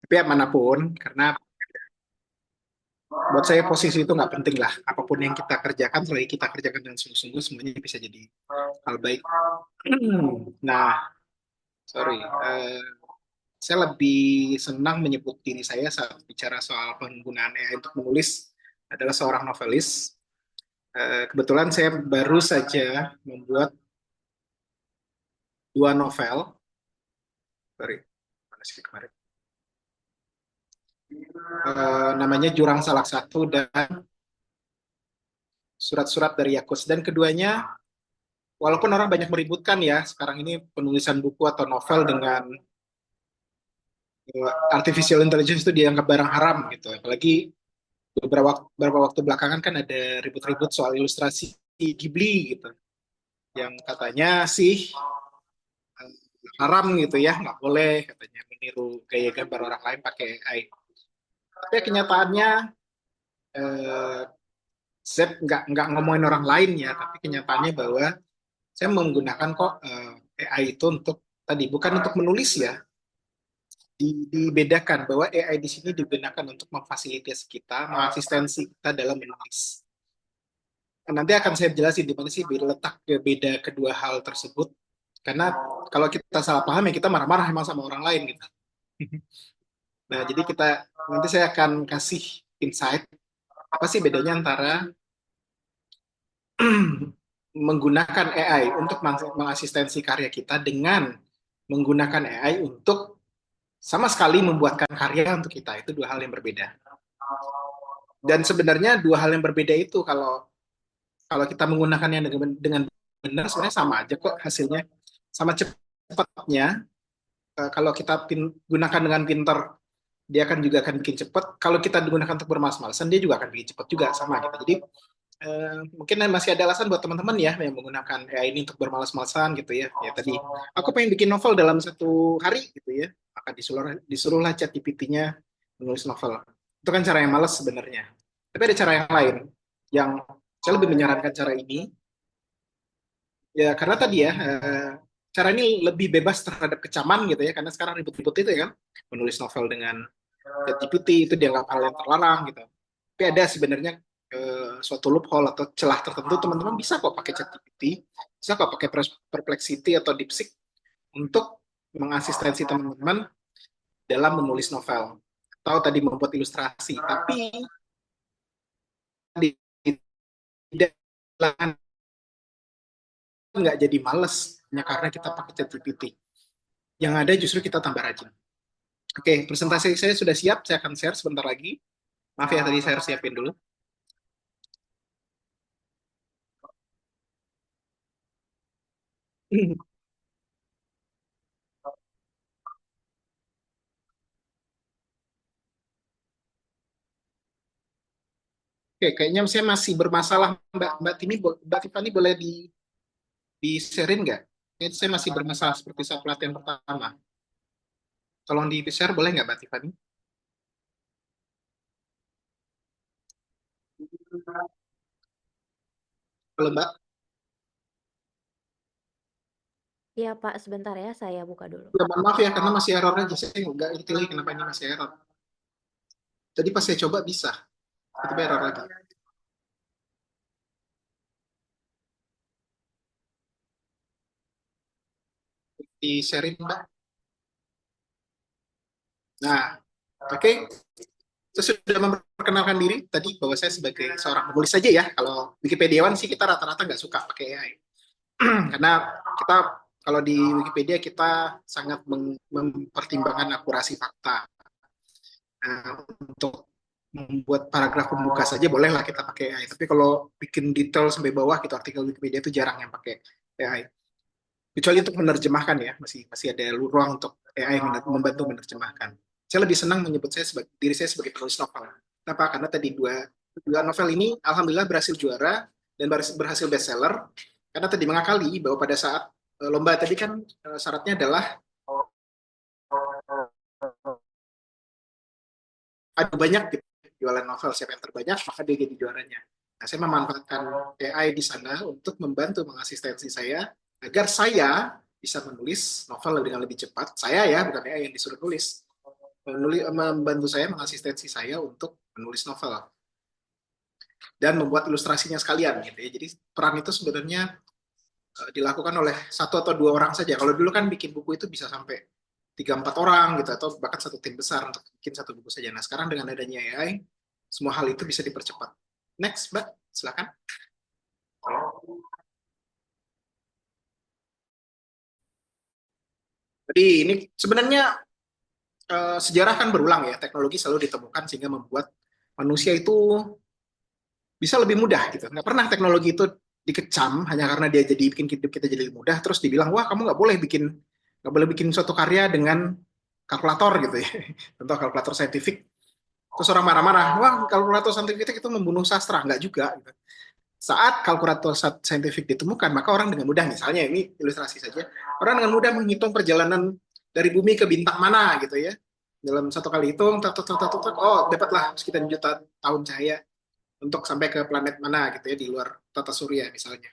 Tapi ya manapun, karena buat saya posisi itu nggak penting lah. Apapun yang kita kerjakan, selagi kita kerjakan dengan sungguh-sungguh, semuanya bisa jadi hal baik. Nah, sorry. Saya lebih senang menyebut diri saya saat bicara soal penggunaan AI untuk menulis adalah seorang novelis. Kebetulan saya baru saja membuat dua novel. Sorry, mana sih kemarin? Namanya Jurang Salah Satu dan Surat-Surat dari Yakus. Dan keduanya, walaupun orang banyak meributkan ya, sekarang ini penulisan buku atau novel dengan artificial intelligence itu dianggap barang haram gitu. Apalagi beberapa waktu belakangan kan ada ribut-ribut soal ilustrasi Ghibli gitu, yang katanya sih eh, haram gitu ya, nggak boleh katanya meniru gaya gambar orang lain pakai AI. Tapi kenyataannya eh, saya nggak ngomongin orang lain ya, tapi kenyataannya bahwa saya menggunakan kok AI itu untuk tadi bukan untuk menulis ya, dibedakan bahwa AI di sini digunakan untuk memfasilitasi kita, mengasistensi kita dalam menulis. Nanti akan saya jelasin di mana sih letak beda kedua hal tersebut. Karena kalau kita salah paham ya kita marah-marah emang sama orang lain gitu. Nah, jadi nanti saya akan kasih insight apa sih bedanya antara menggunakan AI untuk mengasistensi karya kita dengan menggunakan AI untuk sama sekali membuatkan karya untuk kita. Itu dua hal yang berbeda. Dan sebenarnya dua hal yang berbeda itu kalau kalau kita menggunakannya dengan benar sebenarnya sama aja kok hasilnya. Sama cepatnya. Kalau kita gunakan dengan pinter, dia akan bikin cepat. Kalau kita digunakan untuk bermalas-malasan, dia juga akan bikin cepat juga sama gitu. Jadi mungkin masih ada alasan buat teman-teman ya yang menggunakan AI ini untuk bermalas-malasan gitu ya. Ya tadi aku pengen bikin novel dalam 1 hari gitu ya, maka disuruhlah ChatGPT-nya menulis novel. Itu kan cara yang malas sebenarnya. Tapi ada cara yang lain yang saya lebih menyarankan cara ini ya karena tadi ya cara ini lebih bebas terhadap kecaman gitu ya karena sekarang ribut-ribut itu ya kan menulis novel dengan ChatGPT itu dianggap hal yang terlarang gitu. Tapi ada sebenarnya suatu loophole atau celah tertentu teman-teman bisa kok pakai ChatGPT, bisa kok pakai Perplexity atau DeepSeek untuk mengasistensi teman-teman dalam menulis novel atau tadi membuat ilustrasi. Tapi tidak nggak jadi males hanya karena kita pakai ChatGPT. Yang ada justru kita tambah rajin. Oke, presentasi saya sudah siap. Saya akan share sebentar lagi. Maaf ya, tadi saya harus siapin dulu. Oke, kayaknya saya masih bermasalah, Mbak. Mbak Tiffany boleh di-sharein nggak? Kayaknya saya masih bermasalah seperti saat pelatihan pertama. Tolong di-share boleh nggak, Mbak Tiffany? Kalau Mbak, Iya Pak, sebentar ya, saya buka dulu. ya, mohon maaf ya, karena masih error aja. Saya nggak ngerti lagi kenapa ini masih error. Tadi pas saya coba bisa, tiba-tiba error lagi. Di-sharein, Mbak. Nah, oke. Saya sudah memperkenalkan diri tadi bahwa saya sebagai seorang penulis saja ya. Kalau Wikipediawan sih kita rata-rata nggak suka pakai AI. Karena kita kalau di Wikipedia kita sangat mempertimbangkan akurasi fakta. Untuk membuat paragraf pembuka saja bolehlah kita pakai AI. Tapi kalau bikin detail sampai bawah gitu artikel Wikipedia itu jarang yang pakai AI. Kecuali untuk menerjemahkan ya, masih masih ada ruang untuk AI membantu menerjemahkan. Saya lebih senang menyebut diri saya sebagai penulis novel. Kenapa? Karena tadi dua novel ini alhamdulillah berhasil juara dan berhasil bestseller. Karena tadi mengakali bahwa pada saat lomba tadi kan syaratnya adalah ada banyak gitu, jualan novel siapa yang terbanyak maka dia jadi juaranya. Nah, saya memanfaatkan AI di sana untuk membantu mengasistensi saya agar saya bisa menulis novel dengan lebih cepat. Saya ya, bukan AI yang disuruh nulis. membantu saya, mengasistensi saya untuk menulis novel dan membuat ilustrasinya sekalian gitu ya. Jadi peran itu sebenarnya dilakukan oleh satu atau dua orang saja. Kalau dulu kan bikin buku itu bisa sampai 3-4 orang gitu, atau bahkan satu tim besar untuk bikin satu buku saja. Nah sekarang dengan adanya AI, semua hal itu bisa dipercepat. Next, Mbak, silakan. Jadi ini sebenarnya sejarah kan berulang ya, teknologi selalu ditemukan sehingga membuat manusia itu bisa lebih mudah gitu. Nggak pernah teknologi itu dikecam hanya karena dia jadi bikin hidup kita jadi lebih mudah, terus dibilang, wah kamu nggak boleh bikin suatu karya dengan kalkulator gitu ya. Contoh kalkulator saintifik. Terus orang marah-marah, wah kalkulator saintifik itu membunuh sastra. Nggak juga. Gitu. Saat kalkulator saintifik ditemukan, maka orang dengan mudah, misalnya ini ilustrasi saja, orang dengan mudah menghitung perjalanan dari bumi ke bintang mana gitu ya. Dalam satu kali hitung, oh dapatlah sekitar juta tahun cahaya untuk sampai ke planet mana gitu ya di luar tata surya misalnya.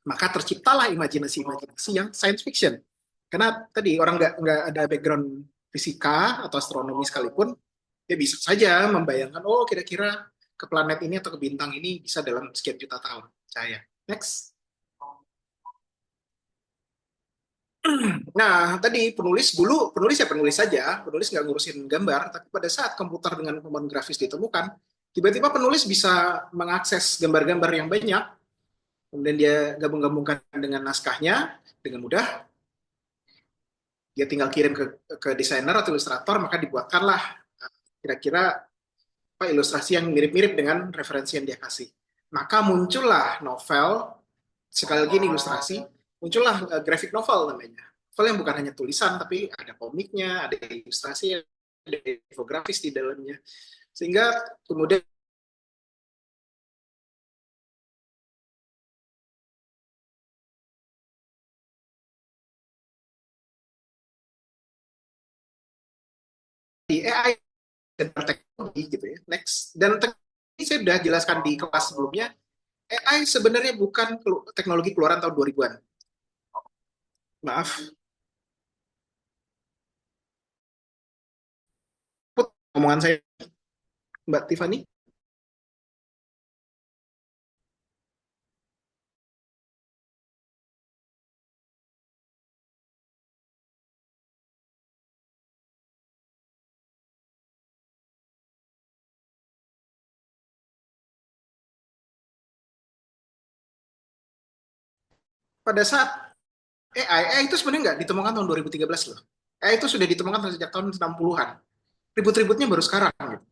Maka terciptalah imajinasi-imajinasi yang science fiction. Karena tadi orang nggak ada background fisika atau astronomi sekalipun, dia bisa saja membayangkan, oh kira-kira ke planet ini atau ke bintang ini bisa dalam sekian juta tahun cahaya. Next. Nah, tadi penulis ya penulis saja, penulis nggak ngurusin gambar, tapi pada saat komputer dengan kemampuan grafis ditemukan, tiba-tiba penulis bisa mengakses gambar-gambar yang banyak, kemudian dia gabung-gabungkan dengan naskahnya dengan mudah, dia tinggal kirim ke desainer atau ilustrator, maka dibuatkanlah kira-kira apa ilustrasi yang mirip-mirip dengan referensi yang dia kasih. Maka muncullah novel, sekali lagi ini ilustrasi, muncullah graphic novel namanya. Novel yang bukan hanya tulisan, tapi ada komiknya, ada ilustrasi, ada infografis di dalamnya. Sehingga kemudian di AI dan teknologi gitu ya. Next. Dan teknologi saya sudah jelaskan di kelas sebelumnya, AI sebenarnya bukan teknologi keluaran tahun 2000-an. Maaf, put omongan saya Mbak Tiffany. Pada saat AI itu sebenarnya nggak ditemukan tahun 2013 loh. AI itu sudah ditemukan sejak tahun 60-an. Ribut-ributnya baru sekarang. Gitu.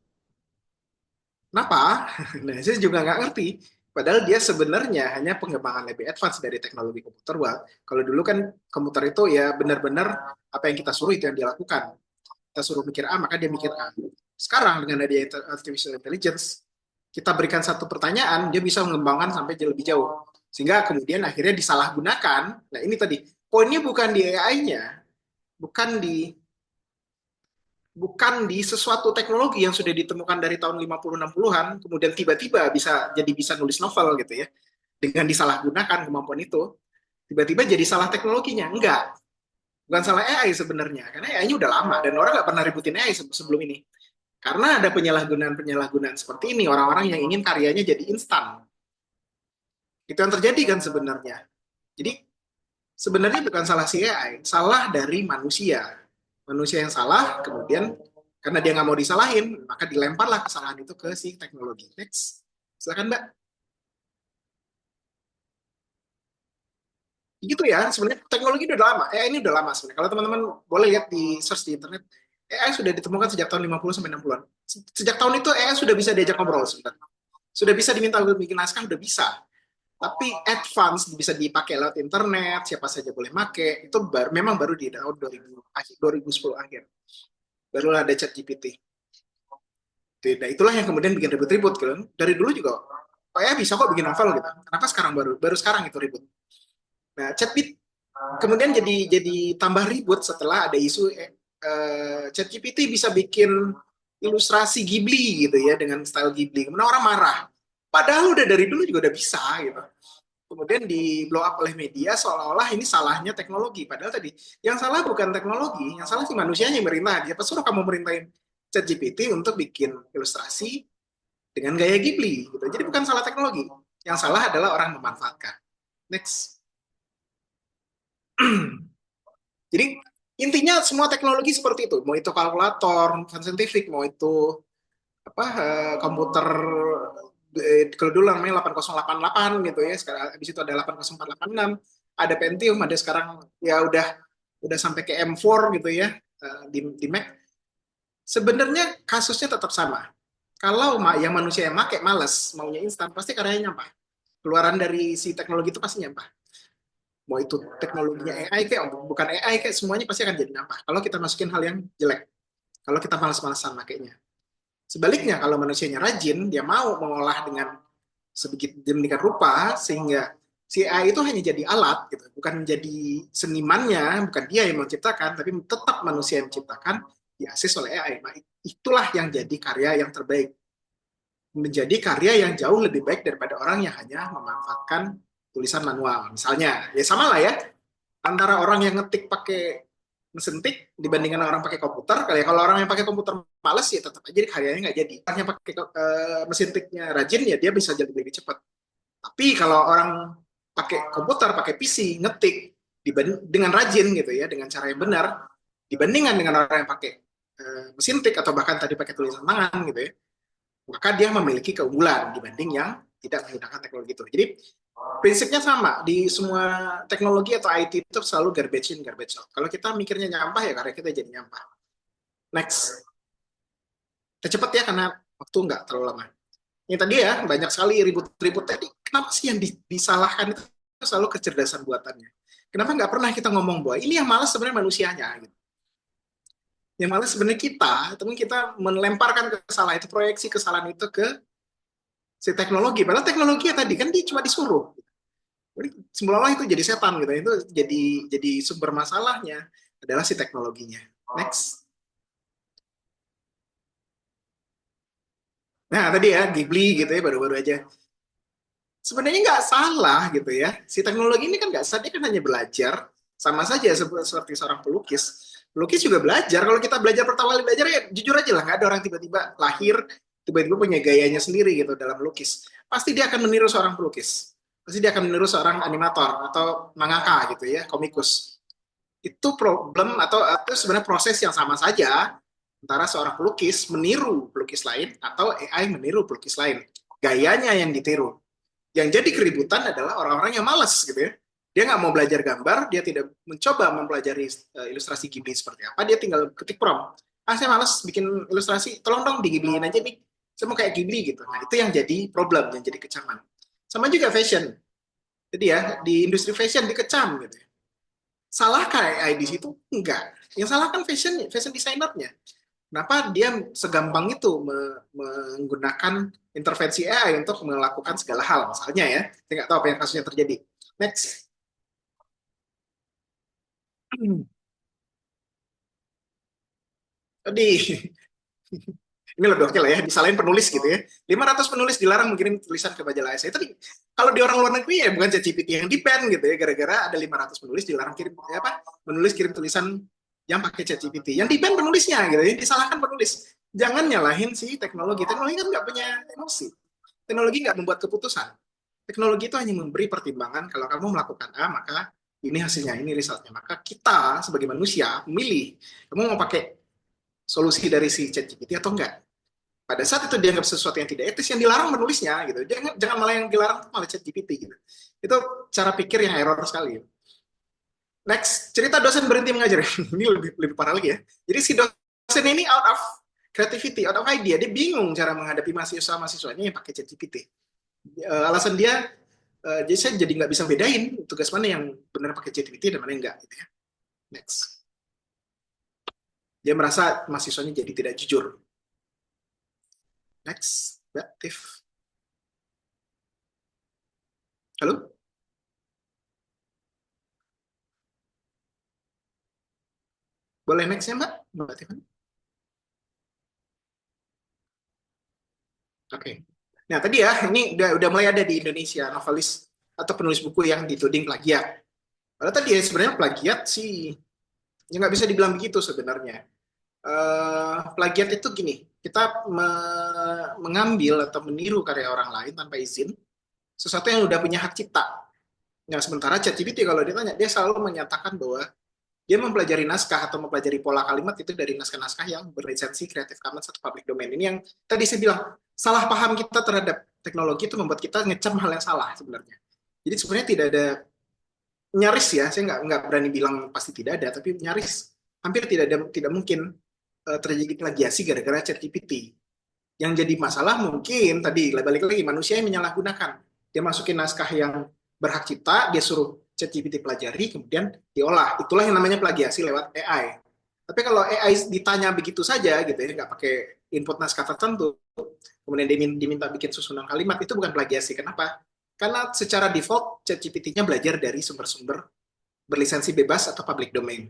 Kenapa? Nah, saya juga nggak ngerti. Padahal dia sebenarnya hanya pengembangan lebih advance dari teknologi komputer. Wah, kalau dulu kan komputer itu ya benar-benar apa yang kita suruh itu yang dia lakukan. Kita suruh mikir A, maka dia mikir A. Sekarang dengan adanya artificial intelligence, kita berikan satu pertanyaan, dia bisa mengembangkan sampai lebih jauh. Sehingga kemudian akhirnya disalahgunakan. Nah ini tadi, poinnya bukan di AI-nya, bukan di bukan di sesuatu teknologi yang sudah ditemukan dari tahun 50-60-an, kemudian tiba-tiba bisa nulis novel gitu ya, dengan disalahgunakan kemampuan itu, tiba-tiba jadi salah teknologinya. Enggak, bukan salah AI sebenarnya, karena AI-nya udah lama, dan orang nggak pernah ributin AI sebelum ini. Karena ada penyalahgunaan-penyalahgunaan seperti ini, orang-orang yang ingin karyanya jadi instan. Itu yang terjadi kan sebenarnya. Jadi sebenarnya bukan salah si AI, salah dari manusia. Manusia yang salah, kemudian karena dia nggak mau disalahin, maka dilemparlah kesalahan itu ke si teknologi. Next, silakan Mbak. Gitu ya, sebenarnya teknologi udah lama. AI ini udah lama sebenarnya. Kalau teman-teman boleh lihat di search di internet, AI sudah ditemukan sejak tahun 50 sampai 60-an. Sejak tahun itu AI sudah bisa diajak ngobrol sebenarnya. Sudah bisa diminta untuk bikin naskah, udah bisa. Tapi advance bisa dipakai lewat internet, siapa saja boleh pakai. Itu memang baru di tahun 2010 akhir. Barulah ada chat GPT. Nah, itulah yang kemudian bikin ribut-ribut. Gitu. Dari dulu juga, oh ya bisa kok bikin novel gitu. Kenapa sekarang baru sekarang itu ribut? Nah, chat GPT kemudian jadi tambah ribut setelah ada isu chat GPT bisa bikin ilustrasi Ghibli gitu ya dengan style Ghibli. Kemudian orang marah. Padahal udah dari dulu juga udah bisa gitu. kemudian di blow up oleh media seolah-olah ini salahnya teknologi. Padahal tadi yang salah bukan teknologi, yang salah si manusianya yang merintah. Siapa suruh kamu merintahin ChatGPT untuk bikin ilustrasi dengan gaya Ghibli gitu. Jadi bukan salah teknologi. Yang salah adalah orang memanfaatkan. Next. Jadi intinya semua teknologi seperti itu. Mau itu kalkulator, scientific, mau itu apa komputer kalau dulu namanya 8088 gitu ya. Sekarang habis itu ada 80486, ada Pentium, ada sekarang ya udah sampai ke M4 gitu ya di Mac. Sebenarnya kasusnya tetap sama. Kalau yang manusia yang pakai males, maunya instan, pasti karyanya nyampah. Keluaran dari si teknologi itu pasti nyampah. Mau itu teknologinya AI kayak bukan AI kayak semuanya pasti akan jadi nyampah. Kalau kita masukin hal yang jelek, kalau kita malas-malasan makainya. Sebaliknya kalau manusianya rajin, dia mau mengolah dengan sedemikian rupa sehingga si AI itu hanya jadi alat, gitu, bukan menjadi senimannya, bukan dia yang menciptakan, tapi tetap manusia yang menciptakan, diakses oleh AI. Nah, itulah yang jadi karya yang terbaik, menjadi karya yang jauh lebih baik daripada orang yang hanya memanfaatkan tulisan manual. Misalnya, ya sama lah ya, antara orang yang ngetik pakai mesin tik dibandingkan orang pakai komputer. Kalau orang yang pakai komputer males ya tetap aja karyanya nggak jadi. Orang yang pakai mesin tiknya rajin ya dia bisa jadi lebih cepat. Tapi kalau orang pakai komputer, pakai PC, ngetik dengan rajin gitu ya, dengan cara yang benar, dibandingkan dengan orang yang pakai mesin tik atau bahkan tadi pakai tulisan tangan gitu ya, maka dia memiliki keunggulan dibanding yang tidak menggunakan teknologi itu. Jadi prinsipnya sama di semua teknologi atau IT itu selalu garbage in, garbage out. Kalau kita mikirnya nyampah ya karya kita jadi nyampah. Next. Kita cepet ya karena waktu nggak terlalu lama. Yang tadi ya banyak sekali ribut-ribut tadi. Kenapa sih yang disalahkan itu selalu kecerdasan buatannya? Kenapa nggak pernah kita ngomong bahwa ini yang malas sebenarnya manusianya? Gitu. Yang malas sebenarnya kita, teman kita melemparkan kesalahan itu, proyeksi kesalahan itu ke si teknologi. Padahal teknologi ya tadi kan dia cuma disuruh. Jadi semula itu jadi setan gitu. Itu jadi sumber masalahnya adalah si teknologinya. Next. Nah, tadi ya Ghibli gitu ya baru-baru aja. Sebenarnya nggak salah gitu ya. Si teknologi ini kan nggak salah, dia kan hanya belajar. Sama saja seperti seorang pelukis. Pelukis juga belajar. Kalau kita belajar pertama kali belajar ya jujur aja lah, nggak ada orang tiba-tiba lahir, tiba-tiba punya gayanya sendiri gitu dalam melukis. Pasti dia akan meniru seorang pelukis. Pasti dia akan meniru seorang animator atau mangaka gitu ya, komikus. Itu problem atau sebenarnya proses yang sama saja antara seorang pelukis meniru pelukis lain atau AI meniru pelukis lain. Gayanya yang ditiru. Yang jadi keributan adalah orang-orang yang malas gitu ya. Dia nggak mau belajar gambar, dia tidak mencoba mempelajari ilustrasi Ghibli seperti apa, dia tinggal ketik prompt. Ah, saya malas bikin ilustrasi, tolong dong di-Ghibliin aja nih. Saya mau kayak Ghibli gitu. Nah, itu yang jadi problem, yang jadi kecaman. Sama juga fashion. Jadi ya, di industri fashion dikecam gitu ya. Salahkah AI di situ? Enggak. Yang salah kan fashion designernya. Kenapa dia segampang itu menggunakan intervensi AI untuk melakukan segala hal, misalnya ya. Saya nggak tahu apa yang kasusnya terjadi. Next. Tadi, ini lebih oke lah ya, disalahin penulis gitu ya. 500 penulis dilarang mengirim tulisan ke majalah essay. Tapi kalau di orang luar negeri ya bukan ChatGPT yang di-ban gitu ya, gara-gara ada 500 penulis dilarang kirim apa? Menulis kirim tulisan yang pakai ChatGPT. Yang di-ban penulisnya gitu ya, disalahkan penulis. Jangan nyalahin si teknologi. Teknologi kan nggak punya emosi. Teknologi nggak membuat keputusan. Teknologi itu hanya memberi pertimbangan kalau kamu melakukan A, maka ini hasilnya, ini resultnya. Maka kita sebagai manusia memilih, kamu mau pakai solusi dari si ChatGPT atau enggak. Pada saat itu dianggap sesuatu yang tidak etis, yang dilarang menulisnya gitu. Jangan malah yang dilarang malah ChatGPT gitu. Itu cara pikir yang error sekali. Next, cerita dosen berhenti mengajar. Ini lebih parah lagi ya. Jadi si dosen ini out of creativity, out of idea, dia bingung cara menghadapi mahasiswa-mahasiswanya yang pakai ChatGPT. Alasan dia, jadi saya jadi nggak bisa bedain tugas mana yang benar pakai ChatGPT dan mana yang enggak. Gitu ya. Next. Dia merasa mahasiswanya jadi tidak jujur. Next, Mbak Tiff. Halo? Boleh next ya Mbak? Mbak Tiffany? Oke. Nah tadi ya, ini udah mulai ada di Indonesia novelis atau penulis buku yang dituding plagiat. Padahal tadi ya sebenarnya plagiat sih ya nggak bisa dibilang begitu sebenarnya. Plagiat itu gini, kita mengambil atau meniru karya orang lain tanpa izin, sesuatu yang udah punya hak cipta. Nah, sementara ChatGPT kalau ditanya, dia selalu menyatakan bahwa dia mempelajari naskah atau mempelajari pola kalimat itu dari naskah-naskah yang berlisensi Creative Commons atau public domain. Ini yang tadi saya bilang, salah paham kita terhadap teknologi itu membuat kita ngecam hal yang salah sebenarnya. Jadi sebenarnya tidak ada, nyaris ya, saya nggak berani bilang pasti tidak ada, tapi nyaris hampir tidak mungkin terjadi plagiasi gara-gara ChatGPT. Yang jadi masalah mungkin tadi balik lagi manusia yang menyalahgunakan. Dia masukin naskah yang berhak cipta, dia suruh ChatGPT pelajari, kemudian diolah. Itulah yang namanya plagiasi lewat AI. Tapi kalau AI ditanya begitu saja gitu ya, nggak pakai input naskah tertentu, kemudian diminta bikin susunan kalimat, itu bukan plagiasi. Kenapa? Karena secara default ChatGPT-nya belajar dari sumber-sumber berlisensi bebas atau public domain.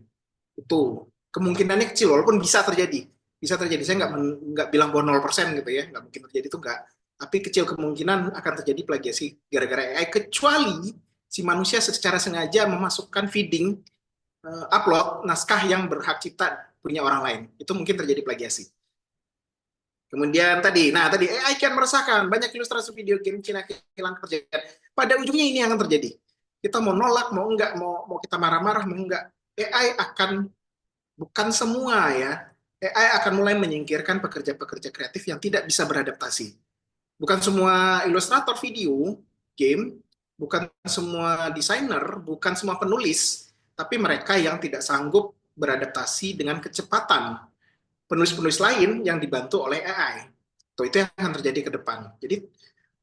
Itu kemungkinannya kecil, walaupun bisa terjadi. Bisa terjadi, saya nggak bilang bahwa 0% gitu ya, nggak mungkin terjadi itu nggak. Tapi kecil kemungkinan akan terjadi plagiasi gara-gara AI, kecuali si manusia secara sengaja memasukkan feeding, upload naskah yang berhak cipta punya orang lain. Itu mungkin terjadi plagiasi. Kemudian tadi AI kian meresahkan, banyak ilustrasi video game Cina hilang pekerjaan. Pada ujungnya ini yang akan terjadi. Kita mau nolak, mau enggak, mau kita marah-marah, mau enggak, AI akan, bukan semua ya, AI akan mulai menyingkirkan pekerja-pekerja kreatif yang tidak bisa beradaptasi. Bukan semua ilustrator video, game, bukan semua desainer, bukan semua penulis, tapi mereka yang tidak sanggup beradaptasi dengan kecepatan penulis-penulis lain yang dibantu oleh AI. Itu yang akan terjadi ke depan. Jadi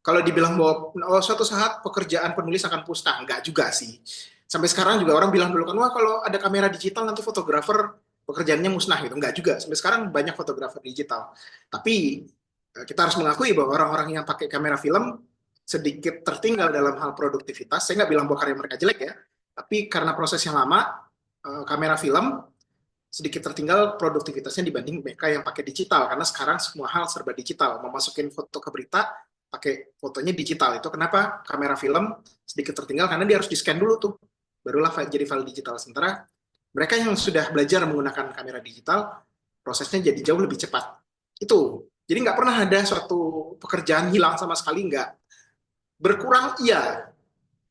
kalau dibilang bahwa suatu saat pekerjaan penulis akan musnah, enggak juga sih. Sampai sekarang juga orang bilang dulu kan, wah kalau ada kamera digital nanti fotografer pekerjaannya musnah gitu. Enggak juga. Sampai sekarang banyak fotografer digital. Tapi kita harus mengakui bahwa orang-orang yang pakai kamera film sedikit tertinggal dalam hal produktivitas. Saya nggak bilang bahwa karya mereka jelek ya, tapi karena proses yang lama, kamera film sedikit tertinggal produktivitasnya dibanding mereka yang pakai digital, karena sekarang semua hal serba digital. Mau masukin foto ke berita pakai fotonya digital. Itu kenapa kamera film sedikit tertinggal, karena dia harus di-scan dulu tuh, barulah jadi file digital. Sementara mereka yang sudah belajar menggunakan kamera digital, prosesnya jadi jauh lebih cepat. Itu. Jadi nggak pernah ada suatu pekerjaan hilang sama sekali, nggak. Berkurang, iya.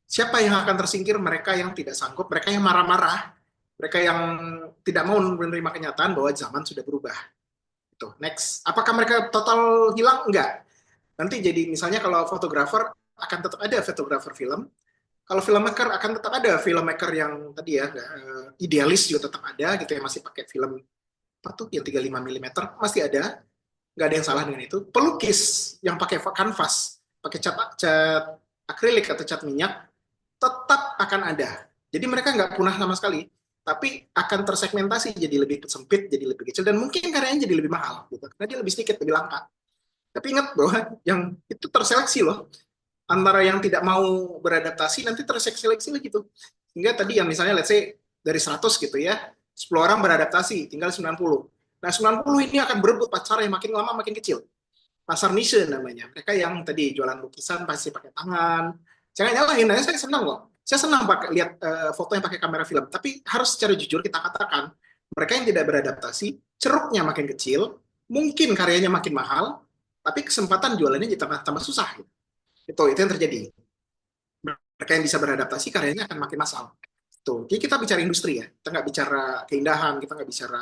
Siapa yang akan tersingkir? Mereka yang tidak sanggup, mereka yang marah-marah, mereka yang tidak mau menerima kenyataan bahwa zaman sudah berubah. Itu. Next. Apakah mereka total hilang? Enggak. Nanti jadi misalnya kalau fotografer akan tetap ada fotografer film. Kalau filmmaker akan tetap ada filmmaker yang tadi ya idealis juga tetap ada gitu ya, masih pakai film apa tuh yang 35 mm masih ada. Nggak ada yang salah dengan itu. Pelukis yang pakai kanvas, pakai cat akrilik atau cat minyak tetap akan ada. Jadi mereka nggak punah sama sekali, tapi akan tersegmentasi jadi lebih sempit, jadi lebih kecil, dan mungkin karyanya jadi lebih mahal, gitu. Karena dia lebih sedikit, lebih langka. Tapi ingat bahwa yang itu terseleksi loh, antara yang tidak mau beradaptasi nanti terseleksi lagi tuh. Hingga tadi yang misalnya let's say dari 100 gitu ya, 10 orang beradaptasi, tinggal 90. Nah 90 ini akan berebut pasar yang makin lama makin kecil. Pasar niche namanya. Mereka yang tadi jualan lukisan pasti pakai tangan. Jangan nyalahin, saya senang loh. Saya senang pakai lihat foto yang pakai kamera film. Tapi harus secara jujur kita katakan, mereka yang tidak beradaptasi, ceruknya makin kecil, mungkin karyanya makin mahal, tapi kesempatan jualannya jadi tambah susah. Gitu. Itu yang terjadi. Mereka yang bisa beradaptasi karyanya akan makin massal. Tuh, jadi kita bicara industri ya, kita nggak bicara keindahan, kita nggak bicara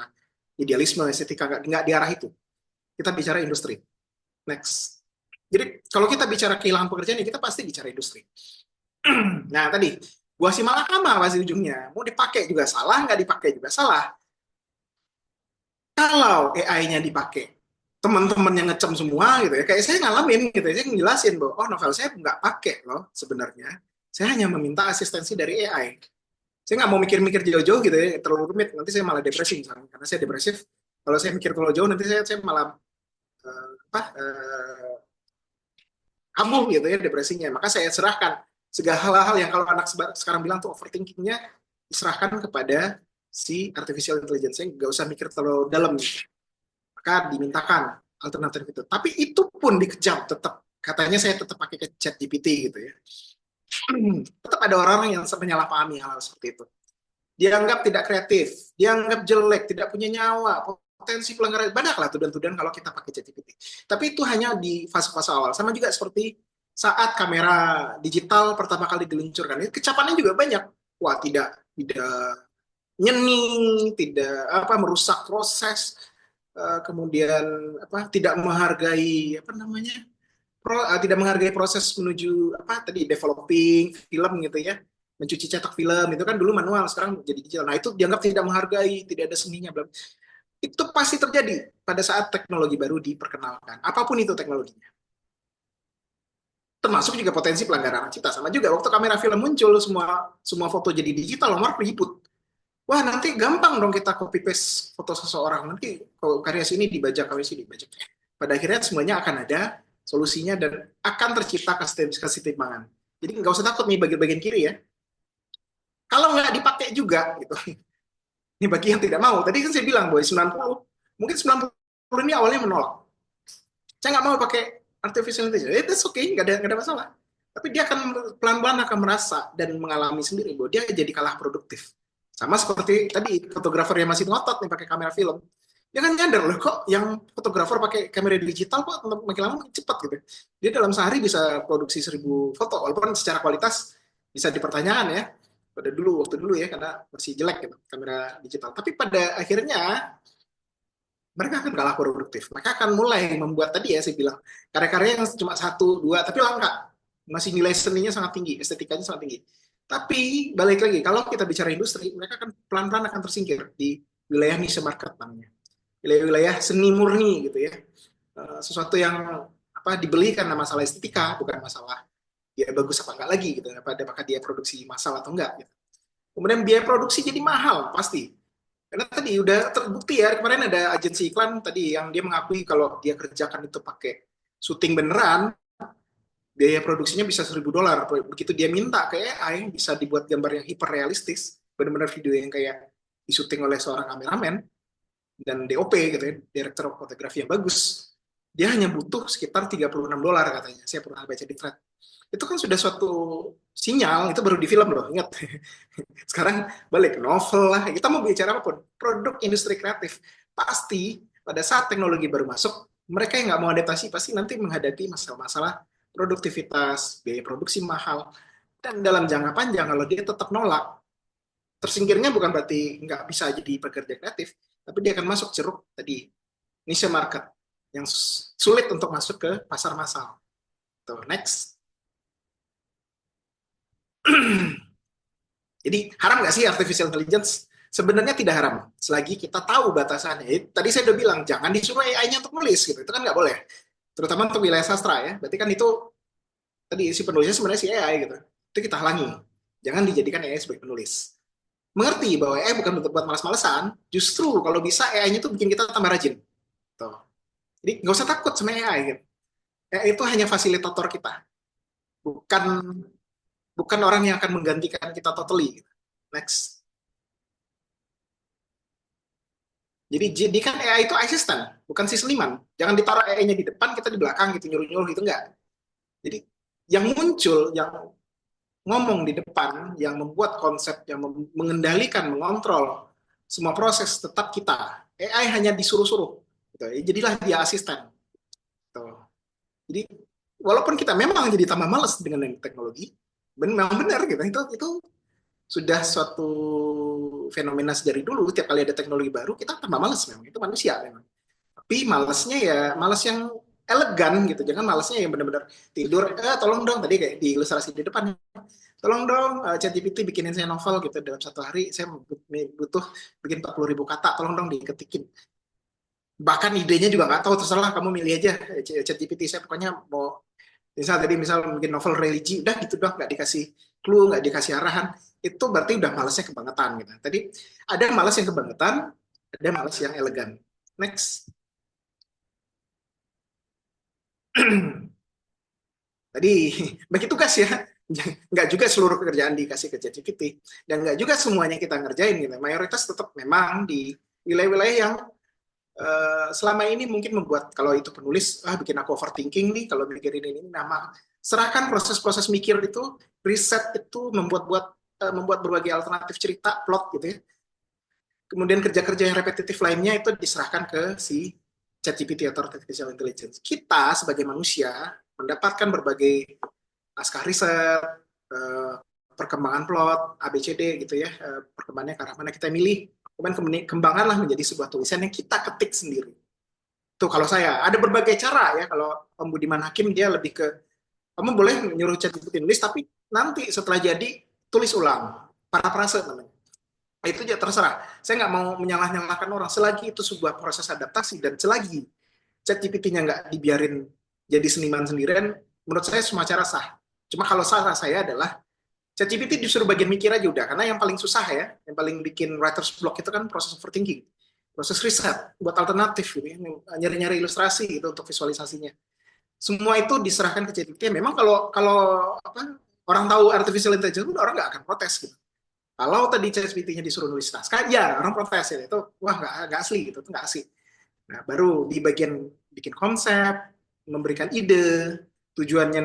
idealisme, estetika, nggak di arah itu. Kita bicara industri. Next. Jadi kalau kita bicara kehilangan pekerjaan, ya kita pasti bicara industri. Nah tadi, buah si malakama pasti ujungnya. Mau dipakai juga salah, nggak dipakai juga salah. Kalau AI-nya dipakai, teman-teman yang ngecem semua gitu ya, kayak saya ngalamin gitu ya, saya ngejelasin bahwa oh novel saya nggak pakai loh sebenarnya. Saya hanya meminta asistensi dari AI. Saya nggak mau mikir-mikir jauh-jauh gitu ya, terlalu rumit, nanti saya malah depresi misalnya, karena saya depresif. Kalau saya mikir terlalu jauh, nanti saya malah kambuh gitu ya depresinya. Maka saya serahkan segala hal-hal yang kalau anak sekarang bilang tuh overthinkingnya, diserahkan kepada si artificial intelligence. Nggak usah mikir terlalu dalam. Maka dimintakan alternatif itu. Tapi itu pun dikejam tetap. Katanya saya tetap pakai chat GPT gitu ya. Tetap ada orang-orang yang menyalahpahami hal seperti itu. Dianggap tidak kreatif, dianggap jelek, tidak punya nyawa, potensi pelanggaran, banyaklah tuduhan-tuduhan kalau kita pakai ChatGPT. Tapi itu hanya di fase-fase awal. Sama juga seperti saat kamera digital pertama kali diluncurkan, kecapannya juga banyak. Wah, tidak nyeni, tidak apa merusak proses, kemudian apa tidak menghargai apa namanya tidak menghargai proses menuju apa tadi developing film gitu ya, mencuci cetak film itu kan dulu manual, sekarang jadi digital. Nah itu dianggap tidak menghargai, tidak ada seninya, belum. Itu pasti terjadi pada saat teknologi baru diperkenalkan, apapun itu teknologinya. Termasuk juga potensi pelanggaran hak cipta. Sama juga waktu kamera film muncul, semua semua foto jadi digital, orang ribut. Wah, nanti gampang dong kita copy paste foto seseorang. Nanti kalau karya sini dibajak, karya sini dibajak. Pada akhirnya semuanya akan ada solusinya dan akan tercipta kesetimbangan. Jadi nggak usah takut nih bagian-bagian kiri ya. Kalau nggak dipakai juga, gitu. Ini bagi yang tidak mau. Tadi kan saya bilang bahwa 90, mungkin 90 ini awalnya menolak. Saya nggak mau pakai artificial intelligence. Itu oke, nggak ada masalah. Tapi dia akan pelan-pelan akan merasa dan mengalami sendiri bahwa dia jadi kalah produktif. Sama seperti tadi fotografer yang masih ngotot nih pakai kamera film. Dia kan nyadar loh kok yang fotografer pakai kamera digital kok makin lama makin cepat gitu. Dia dalam sehari bisa produksi 1.000 foto walaupun secara kualitas bisa dipertanyakan ya. Pada dulu waktu dulu ya karena masih jelek gitu kamera digital. Tapi pada akhirnya mereka akan kalah produktif. Mereka akan mulai membuat tadi ya saya bilang karya-karya yang cuma satu dua tapi langka, masih nilai seninya sangat tinggi, estetikanya sangat tinggi. Tapi balik lagi kalau kita bicara industri, mereka akan pelan-pelan akan tersingkir di wilayah niche market namanya, wilayah-wilayah seni murni gitu ya. Sesuatu yang apa dibeli karena masalah estetika, bukan masalah dia bagus apa enggak lagi gitu, apakah dia produksi massal atau enggak gitu. Kemudian biaya produksi jadi mahal pasti. Karena tadi udah terbukti ya, kemarin ada agensi iklan tadi yang dia mengakui kalau dia kerjakan itu pakai syuting beneran, biaya produksinya bisa $1.000. Begitu dia minta ke AI, bisa dibuat gambar yang hiperrealistis, benar-benar video yang kayak disuting oleh seorang kameramen, dan DOP gitu ya, Director of Photography yang bagus. Dia hanya butuh sekitar $36 katanya, saya pernah baca di thread. Itu kan sudah suatu sinyal, itu baru di film loh, ingat. Sekarang balik novel lah, kita mau bicara apapun, produk industri kreatif pasti pada saat teknologi baru masuk, mereka yang nggak mau adaptasi pasti nanti menghadapi masalah-masalah produktivitas, biaya produksi mahal, dan dalam jangka panjang kalau dia tetap nolak, tersingkirnya bukan berarti nggak bisa jadi pekerja kreatif, tapi dia akan masuk ceruk tadi niche market yang sulit untuk masuk ke pasar massal. Tuh, next. Jadi haram nggak sih artificial intelligence? Sebenarnya tidak haram, selagi kita tahu batasannya. Tadi saya udah bilang, jangan disuruh AI-nya untuk nulis, gitu. Itu kan nggak boleh. Terutama untuk wilayah sastra ya. Berarti kan itu, tadi si penulisnya sebenarnya si AI gitu. Itu kita halangi. Jangan dijadikan AI sebagai penulis. Mengerti bahwa AI bukan untuk buat malas-malesan, justru kalau bisa AI-nya itu bikin kita tambah rajin. Tuh. Jadi nggak usah takut sama AI. Gitu. AI itu hanya fasilitator kita. Bukan bukan orang yang akan menggantikan kita totally. Gitu. Next. Jadi jadikan AI itu asisten, bukan si seniman. Jangan ditaruh AI-nya di depan, kita di belakang gitu, nyuruh-nyuruh gitu, enggak. Jadi yang muncul, yang ngomong di depan, yang membuat konsep, yang mengendalikan, mengontrol semua proses tetap kita. AI hanya disuruh-suruh. Gitu. Jadilah dia asisten. Gitu. Jadi walaupun kita memang jadi tambah males dengan teknologi, memang benar gitu. Itu sudah suatu fenomena sejari dulu. Tiap kali ada teknologi baru, kita tambah males memang. Itu manusia memang. Tapi malesnya ya malas yang elegan gitu. Jangan malesnya yang benar-benar tidur. Tolong dong tadi kayak di ilustrasi di depan. Tolong dong ChatGPT bikinin saya novel gitu dalam satu hari. Saya butuh bikin 40.000 kata. Tolong dong diketikin. Bahkan idenya juga nggak tahu, terserah kamu milih aja ChatGPT. Saya pokoknya mau misal bikin novel religi, udah gitu doang, nggak dikasih clue, nggak dikasih arahan, itu berarti udah malesnya kebangetan gitu. Tadi ada males yang kebangetan, ada males yang elegan. Next. Tadi bagi tugas ya, nggak juga seluruh pekerjaan dikasih ke ChatGPT, dan nggak juga semuanya kita ngerjain gitu. Mayoritas tetap memang di wilayah-wilayah yang selama ini mungkin membuat kalau itu penulis bikin aku overthinking nih kalau mikirin ini nama Serahkan proses-proses mikir itu, riset itu, membuat berbagai alternatif cerita, plot gitu ya. Kemudian kerja-kerja yang repetitif lainnya itu diserahkan ke si ChatGPT atau artificial intelligence. Kita sebagai manusia mendapatkan berbagai naskah riset, eh, perkembangan plot, ABCD gitu ya, perkembangannya ke arah mana kita milih, kemudian kembangkanlah menjadi sebuah tulisan yang kita ketik sendiri. Tuh kalau saya, ada berbagai cara ya, kalau Om Budiman Hakim dia lebih ke, kamu boleh menyuruh ChatGPT nulis, tapi nanti setelah jadi, tulis ulang, parafrase namanya. Itu aja terserah. Saya nggak mau menyalah-nyalahkan orang, selagi itu sebuah proses adaptasi, dan selagi ChatGPT-nya nggak dibiarin jadi seniman sendirian, menurut saya semua cara sah. Cuma kalau salah saya adalah, ChatGPT disuruh bagian mikir aja udah, karena yang paling susah ya, yang paling bikin writer's block itu kan proses overthinking, proses riset, buat alternatif, gitu ya, nyari-nyari ilustrasi gitu untuk visualisasinya. Semua itu diserahkan ke ChatGPT. Memang kalau kalau apa, orang tahu artificial intelligence, orang nggak akan protes gitu. Kalau tadi ChatGPT-nya disuruh nulis naskah, ya orang protes ya, itu wah nggak asli gitu, itu nggak asli. Nah, baru di bagian bikin konsep, memberikan ide, tujuannya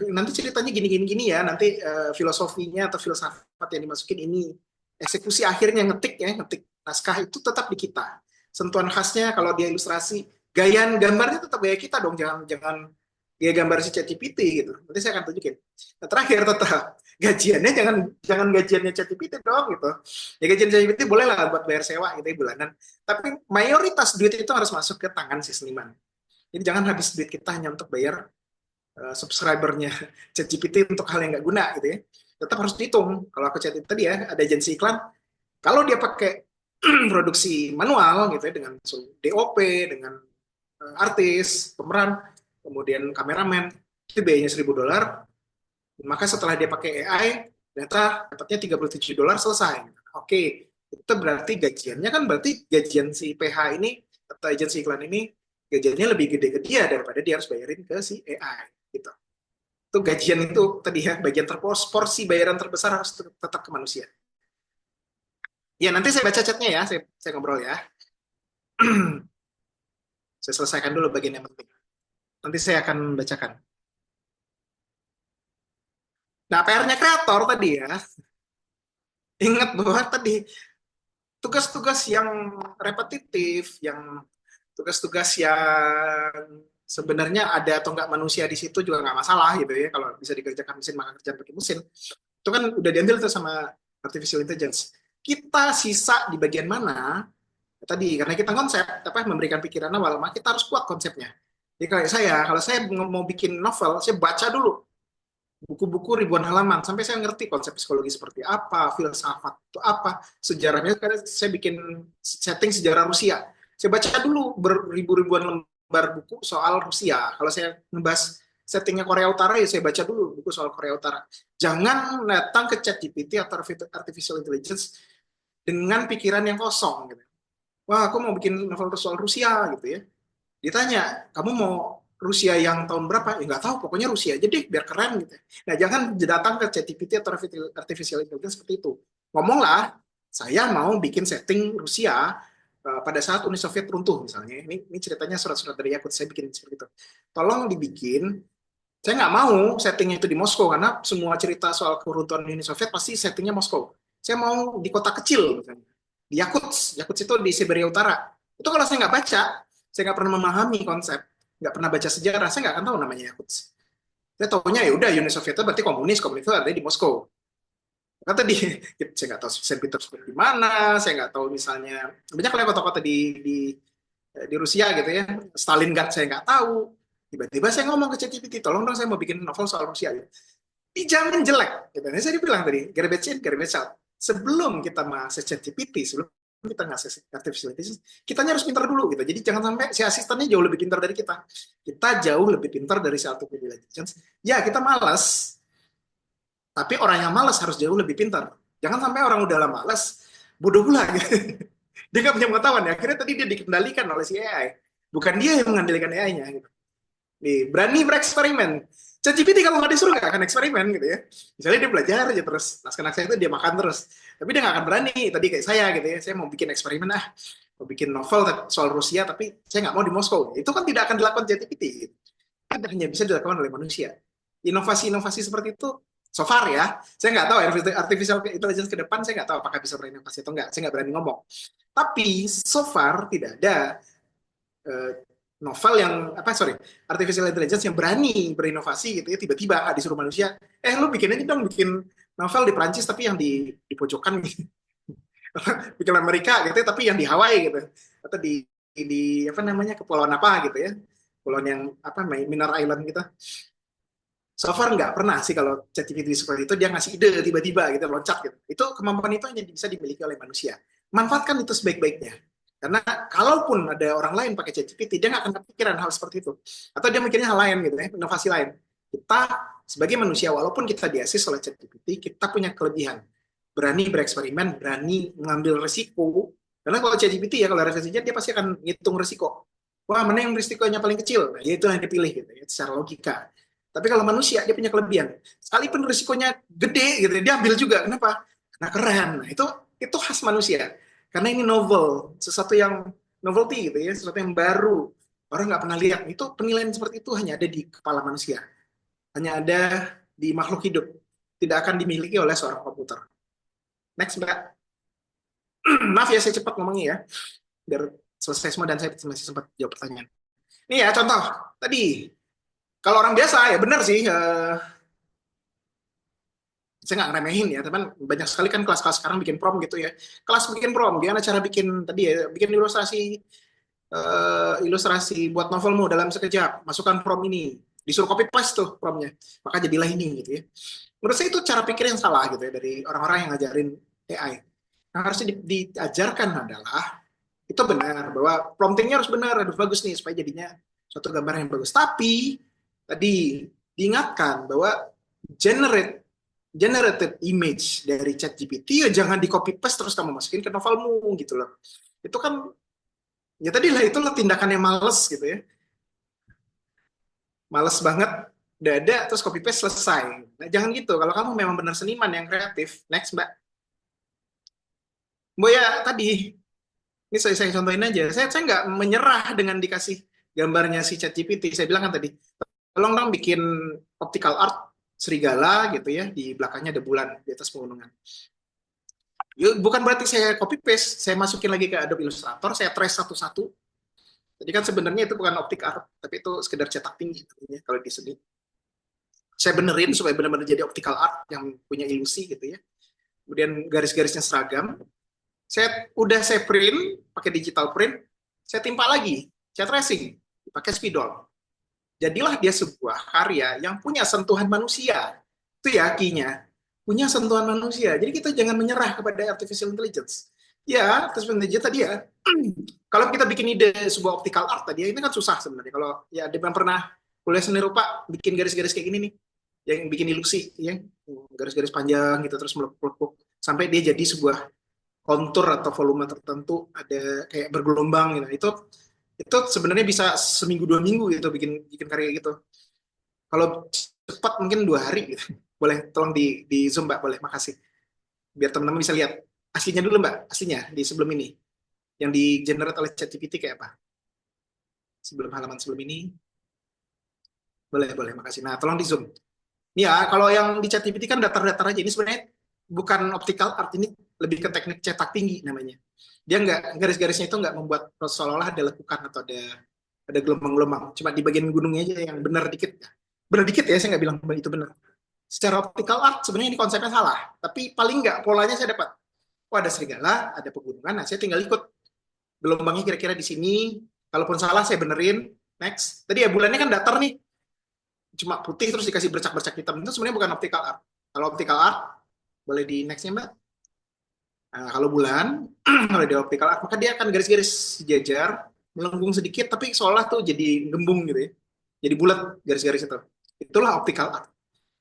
nanti ceritanya gini gini gini ya, nanti filosofinya atau filsafat yang dimasukin ini, eksekusi akhirnya ngetik ya, ngetik naskah itu tetap di kita. Sentuhan khasnya kalau dia ilustrasi, gaya gambarnya tetap gaya kita dong, jangan jangan gaya gambar si ChatGPT gitu. Nanti saya akan tunjukin. Nah, terakhir tetap gajiannya jangan jangan gajiannya ChatGPT dong gitu. Ya gajian ChatGPT boleh lah buat bayar sewa gitu ya bulanan. Tapi mayoritas duit itu harus masuk ke tangan si seniman. Jadi jangan habis duit kita hanya untuk bayar subscribernya ChatGPT untuk hal yang nggak guna gitu ya. Tetap harus dihitung. Kalau aku chat tadi ya, ada agensi iklan, kalau dia pakai produksi manual gitu ya, dengan DOP, dengan artis, pemeran, kemudian kameramen, itu biayanya $1.000. Maka setelah dia pakai AI, ternyata dapatnya $37 selesai. Oke, itu berarti gajiannya kan, berarti gajian si PH ini atau agensi iklan ini gajiannya lebih gede ke dia daripada dia harus bayarin ke si AI gitu. Itu gajian itu tadi ya, bagian porsi bayaran terbesar harus tetap ke manusia. Ya nanti saya baca chatnya ya, saya ngobrol ya. Saya selesaikan dulu bagian yang penting. Nanti saya akan bacakan. Nah, PR-nya kreator tadi ya, ingat bahwa tadi tugas-tugas yang repetitif, yang tugas-tugas yang sebenarnya ada atau nggak manusia di situ juga nggak masalah gitu ya, kalau bisa dikerjakan mesin maka kerjaan pakai mesin itu kan udah diambil tuh sama artificial intelligence. Kita sisa di bagian mana tadi, karena kita konsep apa, memberikan pikiran awal, maka kita harus kuat konsepnya. Jadi kalau saya mau bikin novel, saya baca dulu buku-buku ribuan halaman sampai saya ngerti konsep psikologi seperti apa, filsafat itu apa, sejarahnya. Karena saya bikin setting sejarah Rusia, saya baca dulu beribu-ribuan lembar buku soal Rusia. Kalau saya ngebahas settingnya Korea Utara, ya saya baca dulu buku soal Korea Utara. Jangan datang ke ChatGPT atau artificial intelligence dengan pikiran yang kosong gitu. Wah, aku mau bikin novel soal Rusia gitu ya. Ditanya, kamu mau Rusia yang tahun berapa? Ya nggak tahu, pokoknya Rusia aja deh, biar keren gitu. Nah, jangan datang ke ChatGPT atau artificial intelligence seperti itu. Ngomonglah, saya mau bikin setting Rusia pada saat Uni Soviet runtuh misalnya. Ini ceritanya surat-surat dari Yakut, saya bikin seperti itu. Tolong dibikin, saya nggak mau settingnya itu di Moskow, karena semua cerita soal keruntuhan Uni Soviet pasti settingnya Moskow. Saya mau di kota kecil, misalnya. Di Yakutsk, Yakutsk itu di Siberia Utara. Itu kalau saya nggak baca, saya nggak pernah memahami konsep, nggak pernah baca sejarah, saya nggak akan tahu namanya Yakutsk. Saya tahunya ya udah Uni Soviet itu berarti komunis, komunis itu ada di Moskow. Kata di, saya nggak tahu Saint Petersburg di mana, saya nggak tahu misalnya banyak lah kota-kota di Rusia gitu ya, Stalingrad saya nggak tahu. Tiba-tiba saya ngomong ke ChatGPT, tolong dong saya mau bikin novel soal Rusia. Gitu. Dijamin jelek. Gitu. Nah, saya bilang tadi, garbage in, garbage out. Sebelum kita masuk ChatGPT, sebelum kita ngasih artificial intelligence, kita harus pintar dulu gitu. Jadi jangan sampai si asistennya jauh lebih pintar dari kita. Kita jauh lebih pintar dari si artificial intelligence. Ya, kita malas. Tapi orang yang malas harus jauh lebih pintar. Jangan sampai orang udah malas, bodoh pula. Gitu. Dia nggak punya pengetahuan. Ya. Akhirnya tadi dia dikendalikan oleh si AI. Bukan dia yang mengendalikan AI-nya. Gitu. Nih, berani bereksperimen. ChatGPT kalau nggak disuruh nggak akan eksperimen gitu ya. Misalnya dia belajar aja terus, naskah-naskah itu dia makan terus. Tapi dia nggak akan berani. Tadi kayak saya gitu ya, saya mau bikin eksperimen mau bikin novel soal Rusia, tapi saya nggak mau di Moskow. Itu kan tidak akan dilakukan ChatGPT. Gitu. Itu hanya bisa dilakukan oleh manusia. inovasi-inovasi seperti itu so far ya, saya nggak tahu artificial intelligence ke depan, saya nggak tahu apakah bisa berinovasi atau nggak, saya nggak berani ngomong. Tapi so far tidak ada eh, novel yang artificial intelligence yang berani berinovasi gitu ya, tiba-tiba disuruh manusia, lu bikin aja dong, bikin novel di Prancis tapi yang di pojokan gitu. Bikin Amerika gitu ya, tapi yang di Hawaii gitu, atau di apa namanya, kepulauan apa gitu ya, kepulauan yang apa, minor island gitu. So far nggak pernah sih kalau ChatGPT seperti itu dia ngasih ide tiba-tiba gitu, loncat gitu. Itu kemampuan itu hanya bisa dimiliki oleh manusia. Manfaatkan itu sebaik-baiknya. Karena kalaupun ada orang lain pakai ChatGPT, dia nggak akan kepikiran hal seperti itu. Atau dia mikirnya hal lain gitu ya, inovasi lain. Kita sebagai manusia, walaupun kita diasis oleh ChatGPT, kita punya kelebihan. Berani bereksperimen, berani mengambil resiko. Karena kalau ChatGPT ya, kalau referensinya dia pasti akan ngitung resiko. Wah, mana yang risikonya paling kecil? Nah, ya itu yang dipilih gitu ya, secara logika. Tapi kalau manusia dia punya kelebihan. Sekalipun risikonya gede gitu, dia ambil juga. Kenapa? Karena keren. Nah, itu khas manusia. Karena ini novel, sesuatu yang novelty gitu ya, sesuatu yang baru. Orang nggak pernah lihat. Itu penilaian seperti itu hanya ada di kepala manusia. Hanya ada di makhluk hidup. Tidak akan dimiliki oleh seorang komputer. Next, Mbak. Maaf ya, saya cepat ngomongnya ya. Biar selesai semua dan saya masih sempat jawab pertanyaan. Ini ya contoh. Tadi, kalau orang biasa ya benar sih, saya nggak ngeremehin ya, teman, banyak sekali kan kelas-kelas sekarang bikin prom gitu ya. Kelas bikin prom, gimana cara bikin tadi ya, bikin ilustrasi buat novelmu dalam sekejap, masukkan prom ini, disuruh copy paste tuh promnya, maka jadilah ini gitu ya. Menurut saya itu cara pikir yang salah gitu ya dari orang-orang yang ngajarin AI. Yang harusnya diajarkan adalah itu benar bahwa promptingnya harus benar, harus bagus nih supaya jadinya suatu gambar yang bagus. Tapi tadi diingatkan bahwa generate generated image dari ChatGPT ya jangan di copy paste terus kamu masukin ke novelmu gitu loh. Itu kan ya tadi lah, itulah tindakan yang males gitu ya. Males banget, udah ada terus copy paste selesai. Nah, jangan gitu. Kalau kamu memang benar seniman yang kreatif, next Mbak. Mbak ya tadi, ini saya contohin aja. Saya nggak menyerah dengan dikasih gambarnya si ChatGPT. Saya bilang kan tadi, tolong dong bikin optical art serigala gitu ya, di belakangnya ada bulan di atas pegunungan. Bukan berarti saya copy paste, saya masukin lagi ke Adobe Illustrator, saya trace satu-satu. Jadi kan sebenarnya itu bukan optik art, tapi itu sekedar cetak tinggi ya, kalau di sini. Saya benerin supaya benar-benar jadi optical art yang punya ilusi gitu ya. Kemudian garis-garisnya seragam. Saya print pakai digital print, saya timpa lagi, saya tracing pakai spidol. Jadilah dia sebuah karya yang punya sentuhan manusia. Itu ya kinya, punya sentuhan manusia. Jadi kita jangan menyerah kepada artificial intelligence. Ya, artificial intelligence tadi ya. Kalau kita bikin ide sebuah optical art tadi, ini kan susah sebenarnya. Kalau ya ada yang pernah kuliah seni rupa, bikin garis-garis kayak gini nih, yang bikin ilusi, ya, garis-garis panjang gitu terus melekuk sampai dia jadi sebuah kontur atau volume tertentu, ada kayak bergelombang gitu. Itu sebenarnya bisa seminggu 2 minggu gitu bikin bikin karya gitu. Kalau cepat mungkin 2 hari gitu. Boleh tolong di zoom Mbak, boleh, makasih. Biar teman-teman bisa lihat aslinya dulu Mbak, aslinya di sebelum ini. Yang di generate oleh ChatGPT kayak apa? Sebelum halaman sebelum ini. Boleh, boleh, makasih. Nah, tolong di zoom. Ya, kalau yang di ChatGPT kan datar-datar aja. Ini sebenarnya bukan optical art, ini lebih ke teknik cetak tinggi namanya. Dia nggak, garis-garisnya itu nggak membuat seolah-olah ada lekukan atau ada gelombang-gelombang. Cuma di bagian gunungnya aja yang benar dikit. Benar dikit ya, saya nggak bilang itu benar. Secara optical art sebenarnya ini konsepnya salah. Tapi paling nggak polanya saya dapat. Oh, ada serigala, ada pegunungan, nah saya tinggal ikut gelombangnya kira-kira di sini. Kalaupun salah saya benerin. Next. Tadi ya bulannya kan datar nih, cuma putih terus dikasih bercak-bercak hitam, itu sebenarnya bukan optical art. Kalau optical art boleh di nextnya Mbak. Nah, kalau bulan kalau di optical art maka dia akan garis-garis sejajar melengkung sedikit tapi seolah tuh jadi gembung gitu ya, jadi bulat garis-garis itu. Itulah optical art.